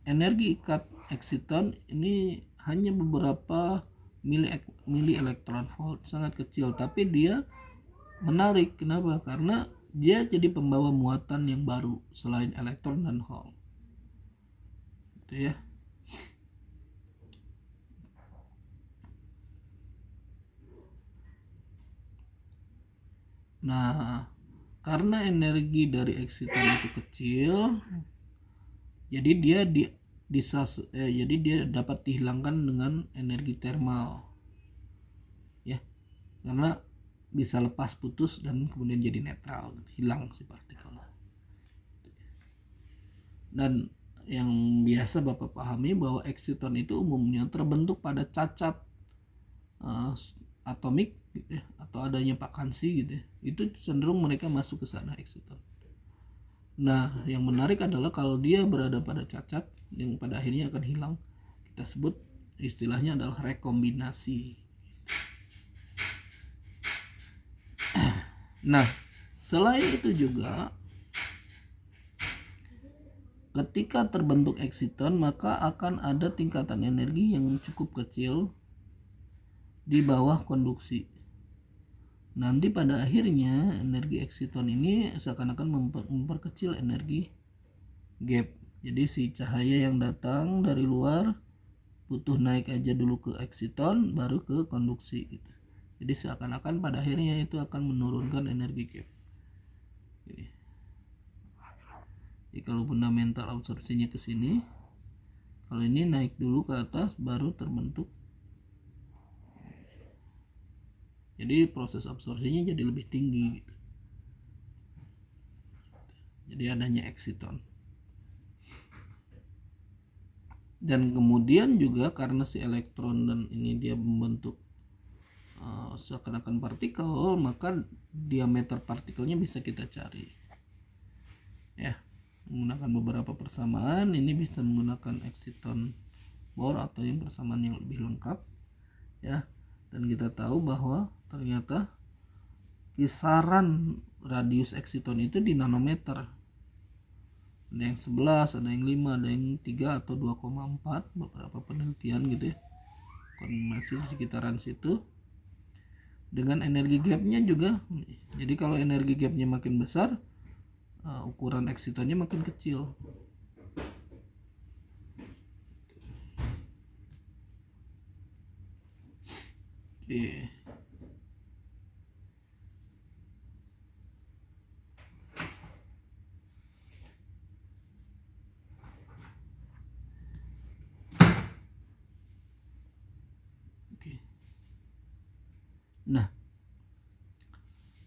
Energi eksiton ini hanya beberapa mili elektron volt, sangat kecil, tapi dia menarik. Kenapa? Karena dia jadi pembawa muatan yang baru selain elektron dan Hall. Gitu ya. Nah, karena energi dari eksiton itu kecil, jadi dia dapat dihilangkan dengan energi termal, ya, karena bisa lepas putus dan kemudian jadi netral, hilang si partikel. Dan yang biasa Bapak pahami bahwa eksiton itu umumnya terbentuk pada cacat atomik gitu ya, atau adanya vakansi gitu ya. Itu cenderung mereka masuk ke sana eksiton. Nah, yang menarik adalah kalau dia berada pada cacat yang pada akhirnya akan hilang, kita sebut istilahnya adalah rekombinasi. Nah, selain itu juga ketika terbentuk eksiton maka akan ada tingkatan energi yang cukup kecil di bawah konduksi. Nanti pada akhirnya energi eksiton ini seakan-akan memperkecil energi gap. Jadi si cahaya yang datang dari luar butuh naik aja dulu ke eksiton baru ke konduksi gitu. Jadi seakan-akan pada akhirnya itu akan menurunkan energi gap. Jadi kalau fundamental absorpsinya ke sini, kalau ini naik dulu ke atas baru terbentuk. Jadi proses absorpsinya jadi lebih tinggi gitu. Jadi adanya eksiton. Dan kemudian juga karena si elektron dan ini dia membentuk seakan-akan partikel, maka diameter partikelnya bisa kita cari. Ya, menggunakan beberapa persamaan, ini bisa menggunakan eksiton Bohr atau yang persamaan yang lebih lengkap. Ya, dan kita tahu bahwa ternyata kisaran radius eksiton itu di nanometer. Ada yang 11, ada yang 5, ada yang 3 atau 2,4, beberapa penelitian gitu ya. Masih di sekitaran situ. Dengan energi gapnya juga. Jadi kalau energi gapnya makin besar, ukuran eksitonnya makin kecil. Oke.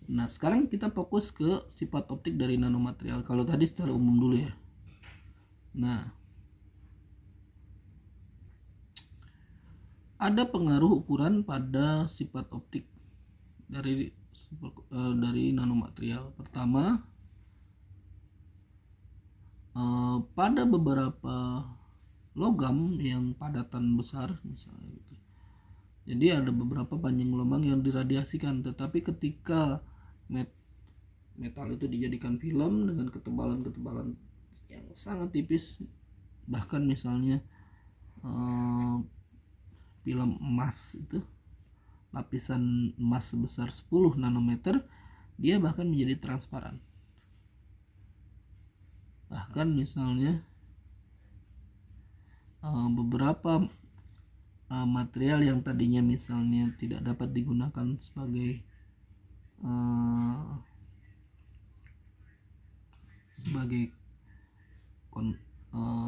Nah, sekarang kita fokus ke sifat optik dari nanomaterial. Kalau tadi secara umum dulu ya. Nah, ada pengaruh ukuran pada sifat optik dari nanomaterial. Pertama, pada beberapa logam yang padatan besar misalnya gitu. Jadi ada beberapa panjang gelombang yang diradiasikan, tetapi ketika metal itu dijadikan film dengan ketebalan yang sangat tipis, bahkan misalnya film emas itu, lapisan emas sebesar 10 nanometer, dia bahkan menjadi transparan. Bahkan misalnya beberapa material yang tadinya misalnya tidak dapat digunakan sebagai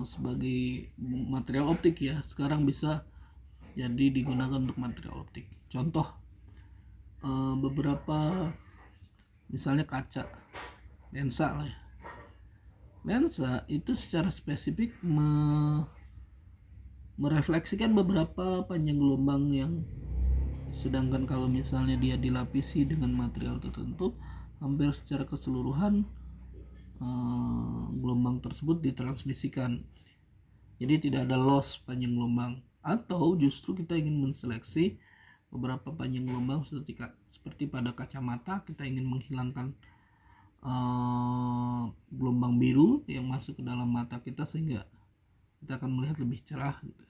sebagai material optik ya, sekarang bisa jadi digunakan untuk material optik. Contoh beberapa misalnya kaca, lensa lah ya. Lensa itu secara spesifik merefleksikan beberapa panjang gelombang yang, sedangkan kalau misalnya dia dilapisi dengan material tertentu, hampir secara keseluruhan gelombang tersebut ditransmisikan. Jadi tidak ada loss panjang gelombang. Atau justru kita ingin menseleksi beberapa panjang gelombang seperti pada kacamata, kita ingin menghilangkan gelombang biru yang masuk ke dalam mata kita sehingga kita akan melihat lebih cerah gitu.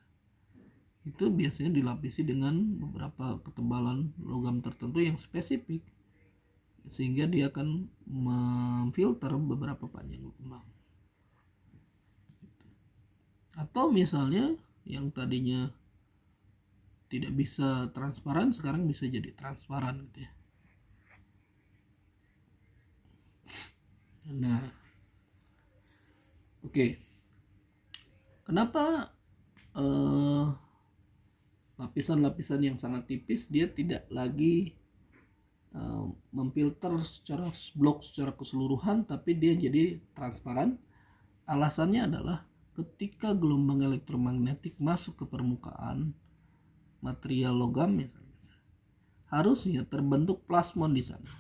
Itu biasanya dilapisi dengan beberapa ketebalan logam tertentu yang spesifik sehingga dia akan memfilter beberapa panjang gelombang. Atau misalnya yang tadinya tidak bisa transparan sekarang bisa jadi transparan gitu ya. Nah, oke. Kenapa lapisan-lapisan yang sangat tipis dia tidak lagi memfilter secara blok secara keseluruhan, tapi dia jadi transparan? Alasannya adalah ketika gelombang elektromagnetik masuk ke permukaan material logam misalnya, harusnya terbentuk plasmon di sana.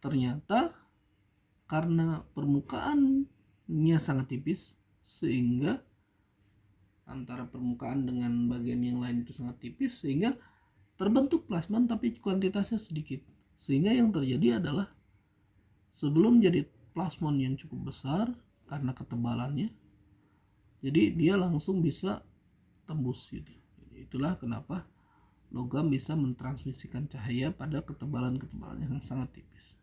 Ternyata karena permukaannya sangat tipis sehingga antara permukaan dengan bagian yang lain itu sangat tipis sehingga terbentuk plasmon tapi kuantitasnya sedikit. Sehingga yang terjadi adalah sebelum jadi plasmon yang cukup besar karena ketebalannya, jadi dia langsung bisa tembus gitu. Itulah kenapa logam bisa mentransmisikan cahaya pada ketebalan-ketebalan yang sangat tipis.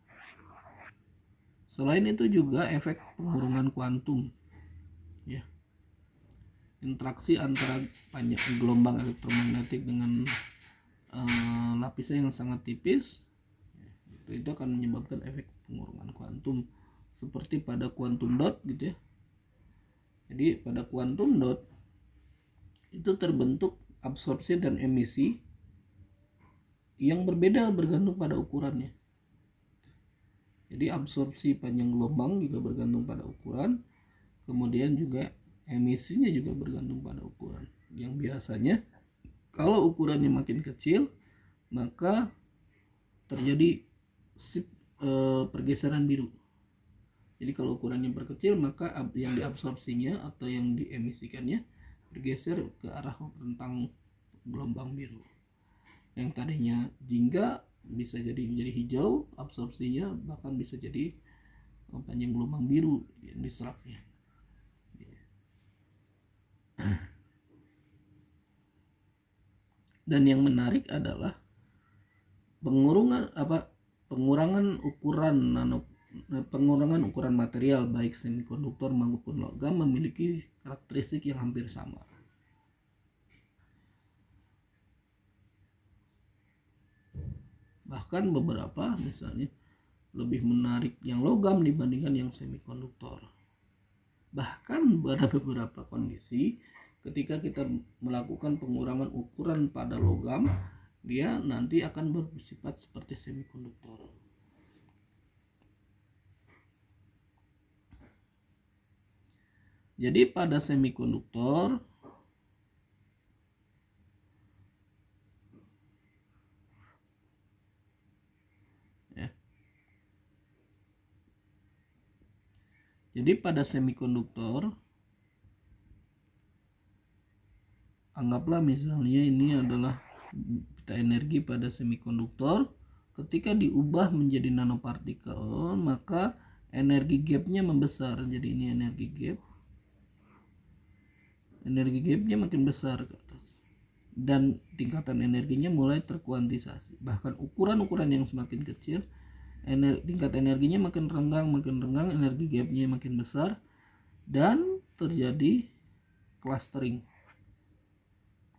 Selain itu juga efek pengurungan kuantum ya. Interaksi antara panjang gelombang elektromagnetik dengan lapisan yang sangat tipis itu akan menyebabkan efek pengurungan kuantum seperti pada quantum dot gitu ya. Jadi pada quantum dot itu terbentuk absorpsi dan emisi yang berbeda bergantung pada ukurannya. Jadi absorpsi panjang gelombang juga bergantung pada ukuran, kemudian juga emisinya juga bergantung pada ukuran. Yang biasanya kalau ukurannya makin kecil maka terjadi pergeseran biru. Jadi kalau ukurannya berkecil maka yang diabsorpsinya atau yang diemisikannya bergeser ke arah rentang gelombang biru. Yang tadinya jingga bisa jadi menjadi hijau absorpsinya, bahkan bisa jadi panjang gelombang biru yang diserapnya. Dan yang menarik adalah pengurangan ukuran material baik semikonduktor maupun logam memiliki karakteristik yang hampir sama. Bahkan beberapa misalnya lebih menarik yang logam dibandingkan yang semikonduktor. Bahkan pada beberapa kondisi ketika kita melakukan pengurangan ukuran pada logam, dia nanti akan bersifat seperti semikonduktor. Jadi pada semikonduktor Jadi pada semikonduktor, anggaplah misalnya ini adalah pita energi pada semikonduktor. Ketika diubah menjadi nanopartikel, maka energi gapnya membesar. Jadi ini energi gap. Energi gapnya makin besar ke atas. Dan tingkatan energinya mulai terkuantisasi. Bahkan ukuran-ukuran yang semakin kecil, tingkat energinya makin renggang, energi gapnya makin besar, dan terjadi clustering.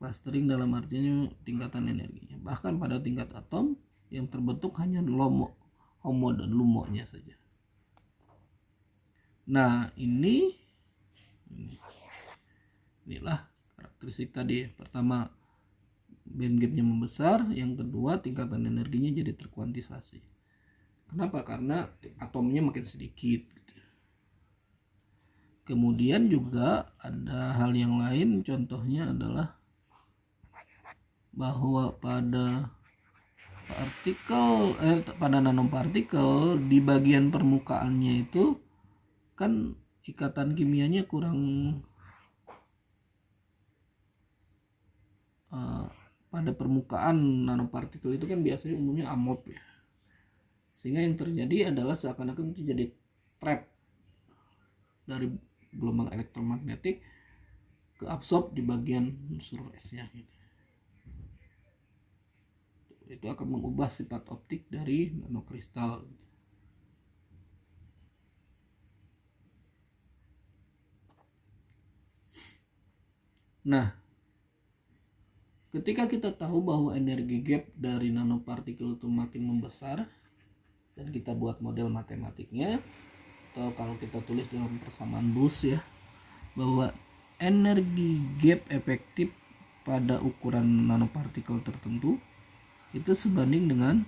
Clustering dalam artinya tingkatan energinya. Bahkan pada tingkat atom yang terbentuk hanya HOMO dan LUMO-nya saja. Nah, inilah karakteristik tadi. Pertama, band gapnya membesar, yang kedua tingkatan energinya jadi terkuantisasi. Kenapa? Karena atomnya makin sedikit. Kemudian juga ada hal yang lain, contohnya adalah bahwa pada pada nanopartikel di bagian permukaannya itu kan ikatan kimianya kurang pada permukaan nanopartikel itu kan biasanya umumnya amorf ya, sehingga yang terjadi adalah seakan-akan itu jadi trap dari gelombang elektromagnetik ke absorb di bagian unsur S-nya gitu. Itu akan mengubah sifat optik dari nanokristal. Nah, ketika kita tahu bahwa energi gap dari nanopartikel itu makin membesar dan kita buat model matematiknya, atau kalau kita tulis dalam persamaan Bose ya, bahwa energi gap efektif pada ukuran nanopartikel tertentu itu sebanding dengan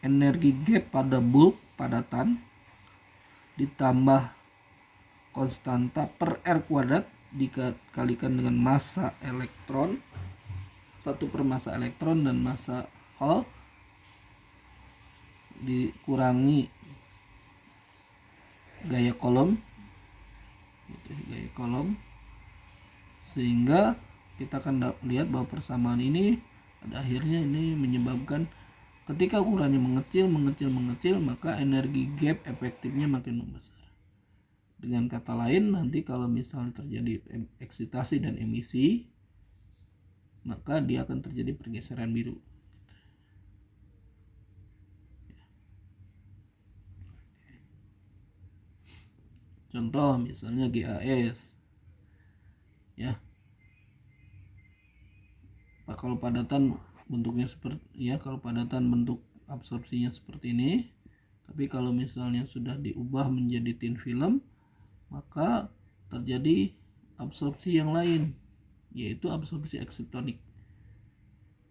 energi gap pada bulk padatan ditambah konstanta per R kuadrat dikalikan dengan massa elektron, 1 per massa elektron dan massa Hall dikurangi gaya kolom, sehingga kita akan lihat bahwa persamaan ini pada akhirnya ini menyebabkan ketika ukurannya mengecil, maka energi gap efektifnya makin membesar. Dengan kata lain, nanti kalau misalnya terjadi eksitasi dan emisi, maka dia akan terjadi pergeseran biru. Contoh misalnya GAS ya. Kalau padatan bentuknya seperti ya, kalau padatan bentuk absorpsinya seperti ini, tapi kalau misalnya sudah diubah menjadi thin film, maka terjadi absorpsi yang lain, yaitu absorpsi eksitonik.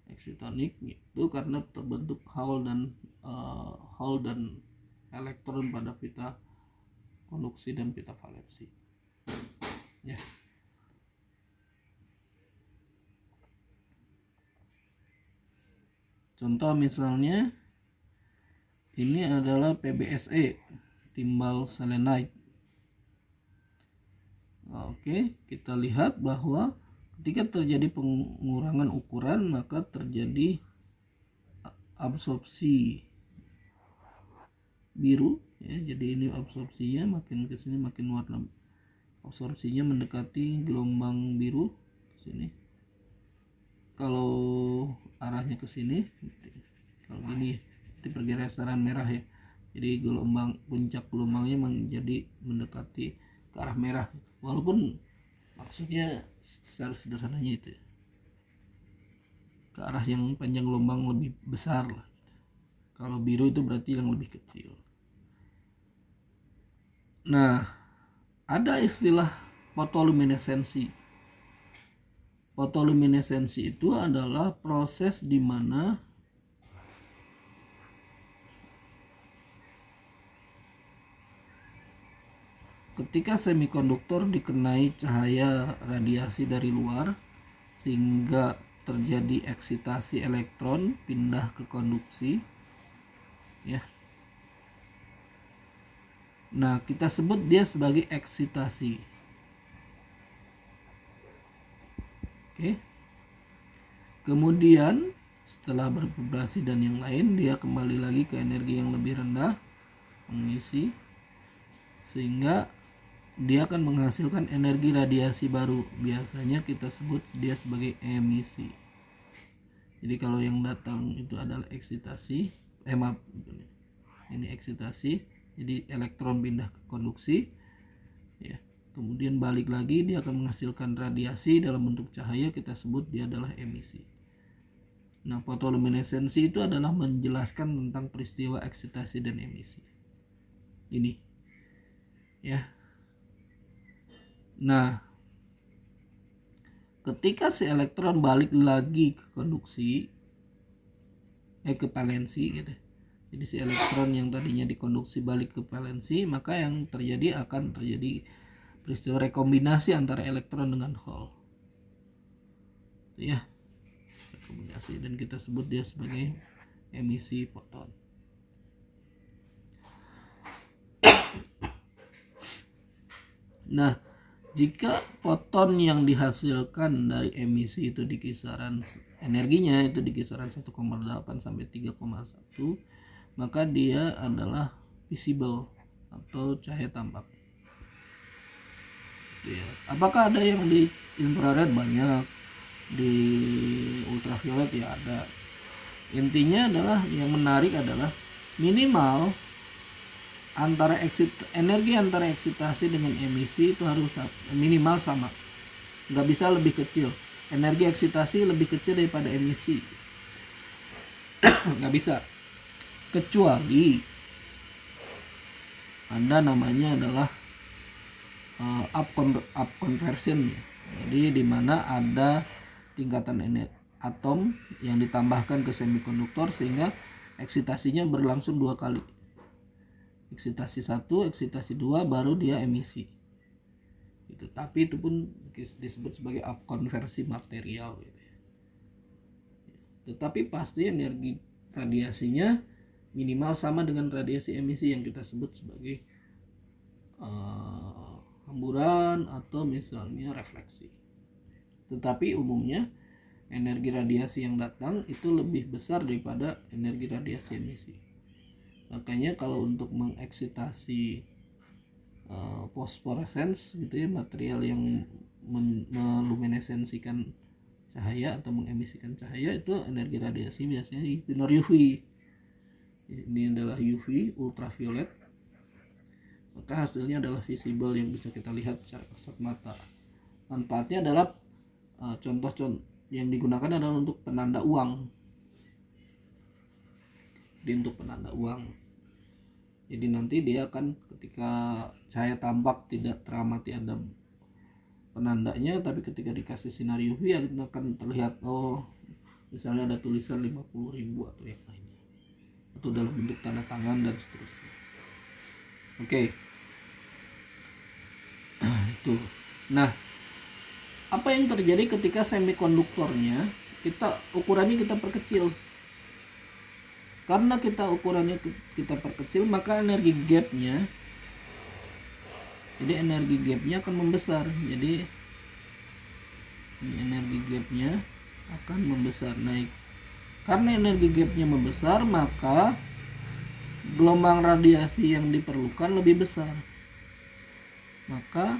Eksitonik itu karena terbentuk Hall dan elektron pada pita konduksi dan pita valensi. Ya. Contoh misalnya ini adalah PBSE, timbal selenite. Oke, kita lihat bahwa ketika terjadi pengurangan ukuran maka terjadi absorpsi biru ya. Jadi ini absorpsinya makin ke sini makin warna absorpsinya mendekati gelombang biru ke sini. Kalau arahnya ke sini, kalau gini itu pergeseran merah ya. Jadi puncak gelombangnya menjadi mendekati ke arah merah. Walaupun maksudnya secara sederhananya itu ke arah yang panjang gelombang lebih besar lah. Kalau biru itu berarti yang lebih kecil. Nah, ada istilah fotoluminesensi. Fotoluminesensi itu adalah proses di mana ketika semikonduktor dikenai cahaya radiasi dari luar sehingga terjadi eksitasi elektron pindah ke konduksi ya. Nah, kita sebut dia sebagai eksitasi. Oke. Kemudian setelah bervibrasi dan yang lain, dia kembali lagi ke energi yang lebih rendah, mengisi, sehingga dia akan menghasilkan energi radiasi baru. Biasanya kita sebut dia sebagai emisi. Jadi kalau yang datang itu adalah eksitasi, maaf, ini eksitasi, jadi elektron pindah ke konduksi, ya. Kemudian balik lagi, dia akan menghasilkan radiasi dalam bentuk cahaya, kita sebut dia adalah emisi. Nah, fotoluminesensi itu adalah menjelaskan tentang peristiwa eksitasi dan emisi. Ini, ya. Nah, ketika si elektron balik lagi ke konduksi, ke valensi gitu. Jadi si elektron yang tadinya dikonduksi balik ke valensi, maka yang terjadi akan terjadi peristiwa rekombinasi antara elektron dengan hole. Ya, rekombinasi, dan kita sebut dia sebagai emisi foton. Nah, jika foton yang dihasilkan dari emisi itu di kisaran energinya itu di kisaran 1,8 sampai 3,1, maka dia adalah visible atau cahaya tampak. Ya. Apakah ada yang di infrared? Banyak. Di ultraviolet ya ada. Intinya adalah yang menarik adalah minimal energi antara eksitasi dengan emisi itu harus minimal sama, nggak bisa lebih kecil. Energi eksitasi lebih kecil daripada emisi, nggak bisa, kecuali ada namanya adalah up conversion. Jadi di mana ada tingkatan atom yang ditambahkan ke semikonduktor sehingga eksitasinya berlangsung 2 kali. Eksitasi 1, eksitasi 2, baru dia emisi. Gitu. Tapi itu pun disebut sebagai up konversi material gitu. Tetapi pasti energi radiasinya minimal sama dengan radiasi emisi yang kita sebut sebagai hamburan atau misalnya refleksi. Tetapi umumnya energi radiasi yang datang itu lebih besar daripada energi radiasi emisi. Makanya kalau untuk mengeksitasi fosforescens gitu ya, material yang meluminesensikan cahaya atau mengemisikan cahaya, itu energi radiasi biasanya di sinar UV. Ini adalah UV, ultraviolet. Maka hasilnya adalah visible yang bisa kita lihat secara kasat mata. Manfaatnya adalah contoh yang digunakan adalah untuk penanda uang. Untuk penanda uang. Jadi nanti dia akan ketika cahaya tampak tidak teramati ada penandanya, tapi ketika dikasih sinar UV akan terlihat misalnya ada tulisan 50.000 atau yang lainnya, atau dalam bentuk tanda tangan dan seterusnya. Oke. Itu. Nah, apa yang terjadi ketika semikonduktornya ukurannya kita perkecil? Karena ukurannya kita perkecil, maka energi gapnya akan membesar. Jadi energi gapnya akan membesar, naik. Karena energi gapnya membesar, maka gelombang radiasi yang diperlukan lebih besar. Maka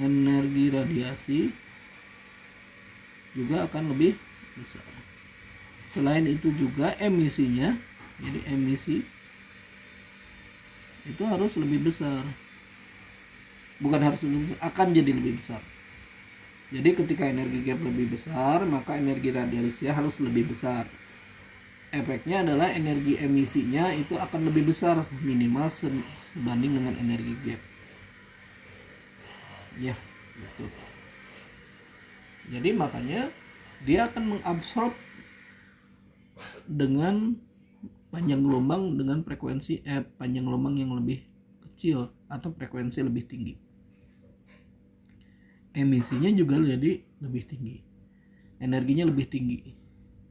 energi radiasi juga akan lebih besar. Selain itu juga emisinya, jadi emisi itu harus lebih besar. Bukan harus lebih besar, akan jadi lebih besar. Jadi ketika energi gap lebih besar, maka energi radiasinya harus lebih besar. Efeknya adalah energi emisinya itu akan lebih besar, minimal sebanding dengan energi gap. Ya, betul. Jadi makanya dia akan mengabsorb dengan panjang gelombang dengan frekuensi panjang gelombang yang lebih kecil atau frekuensi lebih tinggi. Emisinya juga jadi lebih tinggi, energinya lebih tinggi,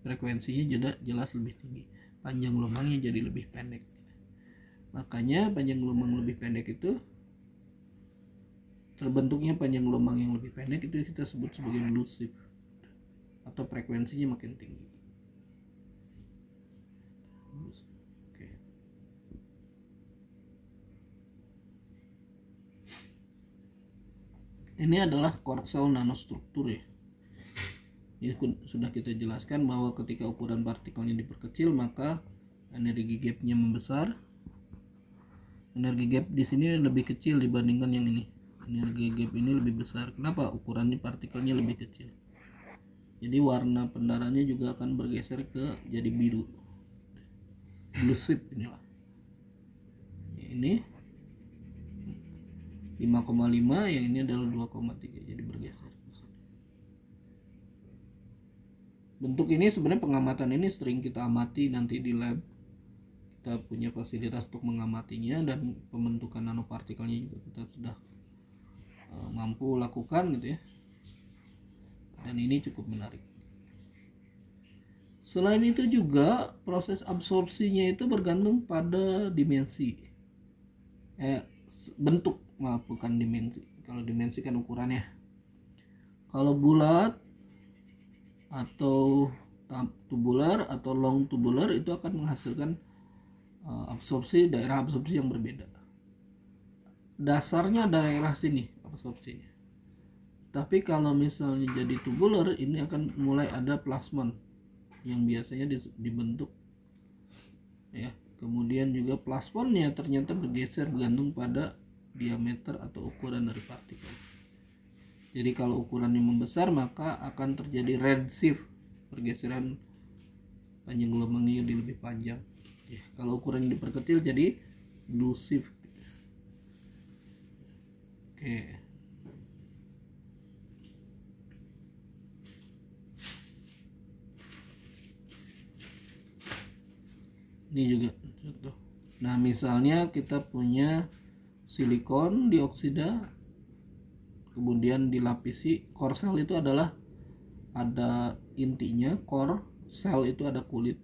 frekuensinya jelas lebih tinggi, panjang gelombangnya jadi lebih pendek. Makanya panjang gelombang lebih pendek itu, terbentuknya panjang gelombang yang lebih pendek itu kita sebut sebagai elusif atau frekuensinya makin tinggi. Oke. Ini adalah Korsaal nanostruktur ya. Ini sudah kita jelaskan bahwa ketika ukuran partikelnya diperkecil maka energi gapnya membesar. Energi gap di sini lebih kecil dibandingkan yang ini. Energi gap ini lebih besar. Kenapa? Ukurannya partikelnya lebih kecil. Jadi warna pendaranya juga akan bergeser ke jadi biru. Elusif inilah. Ini 5,5, yang ini adalah 2,3, jadi bergeser. Bentuk ini sebenarnya pengamatan ini sering kita amati nanti di lab. Kita punya fasilitas untuk mengamatinya dan pembentukan nanopartikelnya juga kita sudah mampu lakukan gitu ya. Dan ini cukup menarik. Selain itu juga proses absorpsinya itu bergantung pada dimensi. Bentuk, maaf, bukan dimensi. Kalau dimensi kan ukurannya. Kalau bulat atau tubular atau long tubular itu akan menghasilkan daerah absorpsi yang berbeda. Dasarnya daerah sini absorpsinya. Tapi kalau misalnya jadi tubular, ini akan mulai ada plasmon yang biasanya dibentuk ya. Kemudian juga plasmonnya ternyata bergeser bergantung pada diameter atau ukuran dari partikel. Jadi kalau ukurannya membesar maka akan terjadi redshift, pergeseran panjang gelombangnya jadi lebih panjang ya. Kalau ukurannya diperkecil jadi elusif. Oke. Ini juga contoh. Nah, misalnya kita punya silikon dioksida, kemudian dilapisi. Core cell itu adalah ada intinya, core cell itu ada kulit.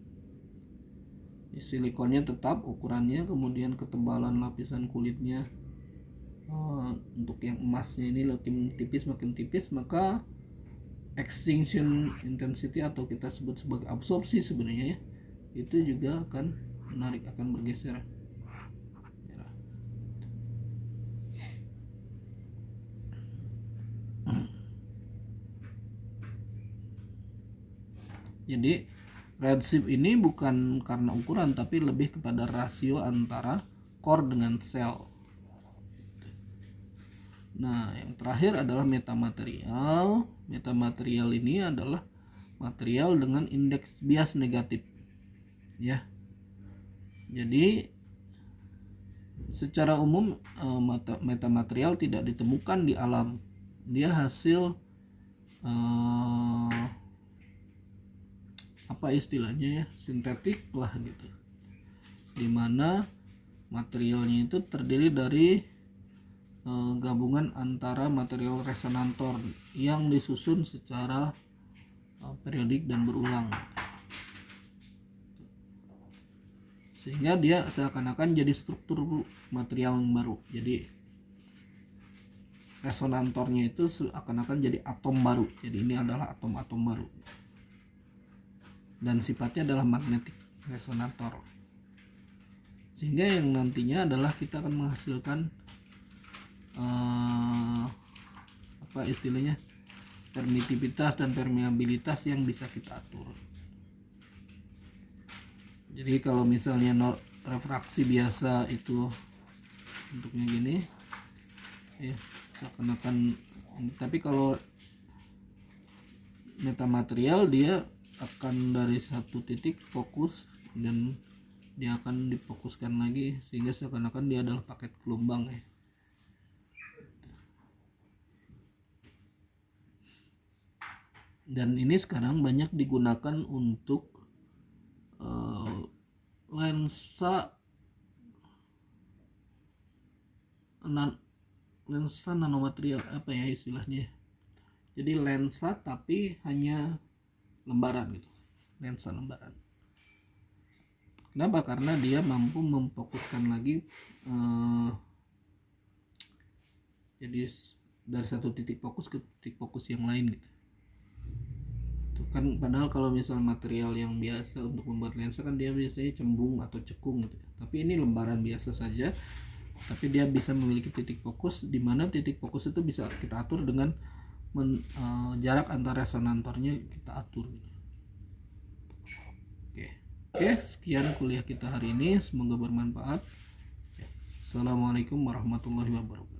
Silikonnya tetap ukurannya, kemudian ketebalan lapisan kulitnya untuk yang emasnya ini makin tipis, maka extinction intensity atau kita sebut sebagai absorpsi sebenarnya ya, itu juga akan menarik, akan bergeser. Jadi redshift ini bukan karena ukuran tapi lebih kepada rasio antara core dengan sel. Nah, yang terakhir adalah metamaterial. Metamaterial ini adalah material dengan indeks bias negatif. Ya. Jadi secara umum metamaterial tidak ditemukan di alam. Dia hasil apa istilahnya ya, sintetik lah gitu, dimana materialnya itu terdiri dari gabungan antara material resonantor yang disusun secara periodik dan berulang, sehingga dia seakan-akan jadi struktur material yang baru. Jadi resonantornya itu seakan-akan jadi atom baru. Jadi ini adalah atom-atom baru dan sifatnya adalah magnetic resonator, sehingga yang nantinya adalah kita akan menghasilkan apa istilahnya, permitivitas dan permeabilitas yang bisa kita atur. Jadi kalau misalnya refraksi biasa itu bentuknya gini ya, seakan-akan, tapi kalau metamaterial dia akan dari satu titik fokus dan dia akan difokuskan lagi sehingga seakan-akan dia adalah paket gelombang ya. Dan ini sekarang banyak digunakan untuk lensa nanomaterial, apa ya istilahnya. Jadi lensa tapi hanya lembaran gitu, lensa lembaran. Kenapa? Karena dia mampu memfokuskan lagi jadi dari satu titik fokus ke titik fokus yang lain gitu. Tuh kan, padahal kalau misal material yang biasa untuk membuat lensa kan dia biasanya cembung atau cekung gitu. Tapi ini lembaran biasa saja, tapi dia bisa memiliki titik fokus, di mana titik fokus itu bisa kita atur dengan jarak antara resonantornya kita atur gitu. Oke, sekian kuliah kita hari ini, semoga bermanfaat. Assalamualaikum warahmatullahi wabarakatuh.